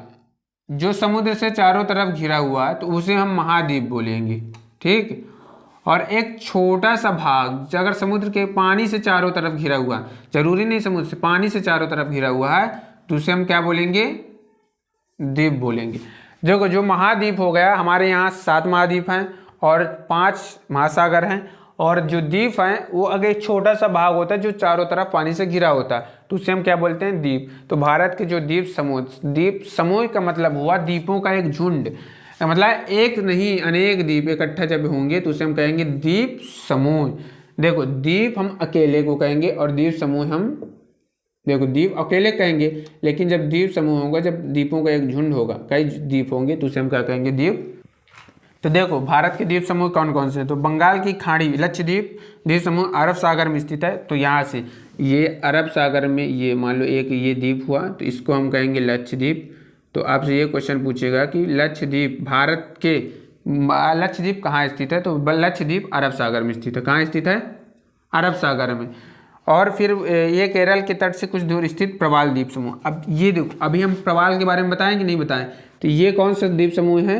जो समुद्र से चारों तरफ घिरा हुआ है तो उसे हम महाद्वीप बोलेंगे, ठीक। और एक छोटा सा भाग अगर समुद्र के पानी से चारों तरफ घिरा हुआ, जरूरी नहीं समुद्र से, पानी से चारों तरफ घिरा हुआ है तो उसे हम क्या बोलेंगे, द्वीप बोलेंगे। देखो जो महाद्वीप हो गया, हमारे यहाँ 7 महाद्वीप हैं और 5 महासागर हैं, और जो द्वीप हैं वो अगर एक छोटा सा भाग होता है जो चारों तरफ पानी से घिरा होता है तो उसे हम क्या बोलते हैं, द्वीप। तो भारत के जो द्वीप समूह का मतलब हुआ द्वीपों का एक झुंड, मतलब एक नहीं अनेक द्वीप इकट्ठा जब होंगे तो उसे हम कहेंगे द्वीप समूह। देखो द्वीप हम अकेले को कहेंगे और द्वीप समूह हम, देखो द्वीप अकेले कहेंगे, लेकिन जब द्वीप समूह होगा, जब द्वीपों का एक झुंड होगा, कई द्वीप होंगे तो उसे हम क्या कहेंगे, द्वीप। तो देखो भारत के द्वीप समूह कौन कौन से हैं। तो बंगाल की खाड़ी लक्षद्वीप द्वीप समूह अरब सागर में स्थित है। तो यहाँ से ये अरब सागर में ये मान लो एक ये द्वीप हुआ तो इसको हम कहेंगे लक्षद्वीप। तो आपसे ये क्वेश्चन पूछेगा कि लक्षद्वीप भारत के लक्षद्वीप कहाँ स्थित है। तो लक्षद्वीप अरब सागर में स्थित है। कहाँ स्थित है, अरब सागर में। और फिर ये केरल के तट से कुछ दूर स्थित प्रवाल द्वीप समूह। अब ये देखो अभी हम प्रवाल के बारे में बताएं कि नहीं बताएं। तो ये कौन सा द्वीप समूह है,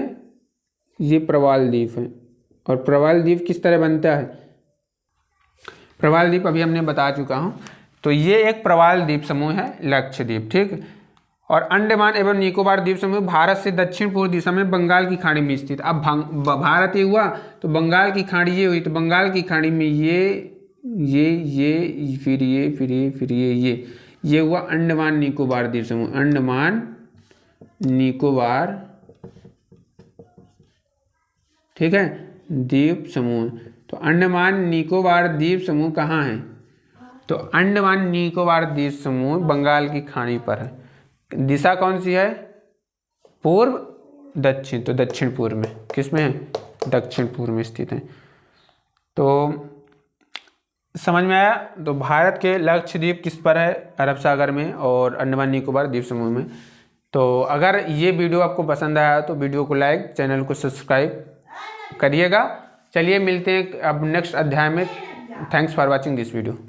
ये प्रवाल द्वीप है। और प्रवाल द्वीप किस तरह बनता है, प्रवाल द्वीप अभी हमने बता चुका हूँ। तो ये एक प्रवाल द्वीप समूह है लक्षद्वीप, ठीक। और अंडमान एवं निकोबार द्वीप समूह भारत से दक्षिण पूर्व दिशा में बंगाल की खाड़ी में स्थित। अब भारत ये हुआ तो बंगाल की खाड़ी ये हुई, तो बंगाल की खाड़ी में ये फिर ये हुआ अंडमान निकोबार द्वीप समूह, अंडमान निकोबार, ठीक है, द्वीप समूह। तो अंडमान निकोबार द्वीप समूह कहाँ है, तो अंडमान निकोबार द्वीप समूह बंगाल की खाड़ी पर है। दिशा कौन सी है, पूर्व दक्षिण, तो दक्षिण पूर्व में, किस में है, दक्षिण पूर्व में स्थित है। तो समझ में आया। तो भारत के लक्षद्वीप किस पर है, अरब सागर में और अंडमान निकोबार द्वीप समूह में। तो अगर ये वीडियो आपको पसंद आया तो वीडियो को लाइक, चैनल को सब्सक्राइब करिएगा। चलिए मिलते हैं अब नेक्स्ट अध्याय में। Thanks for watching this video.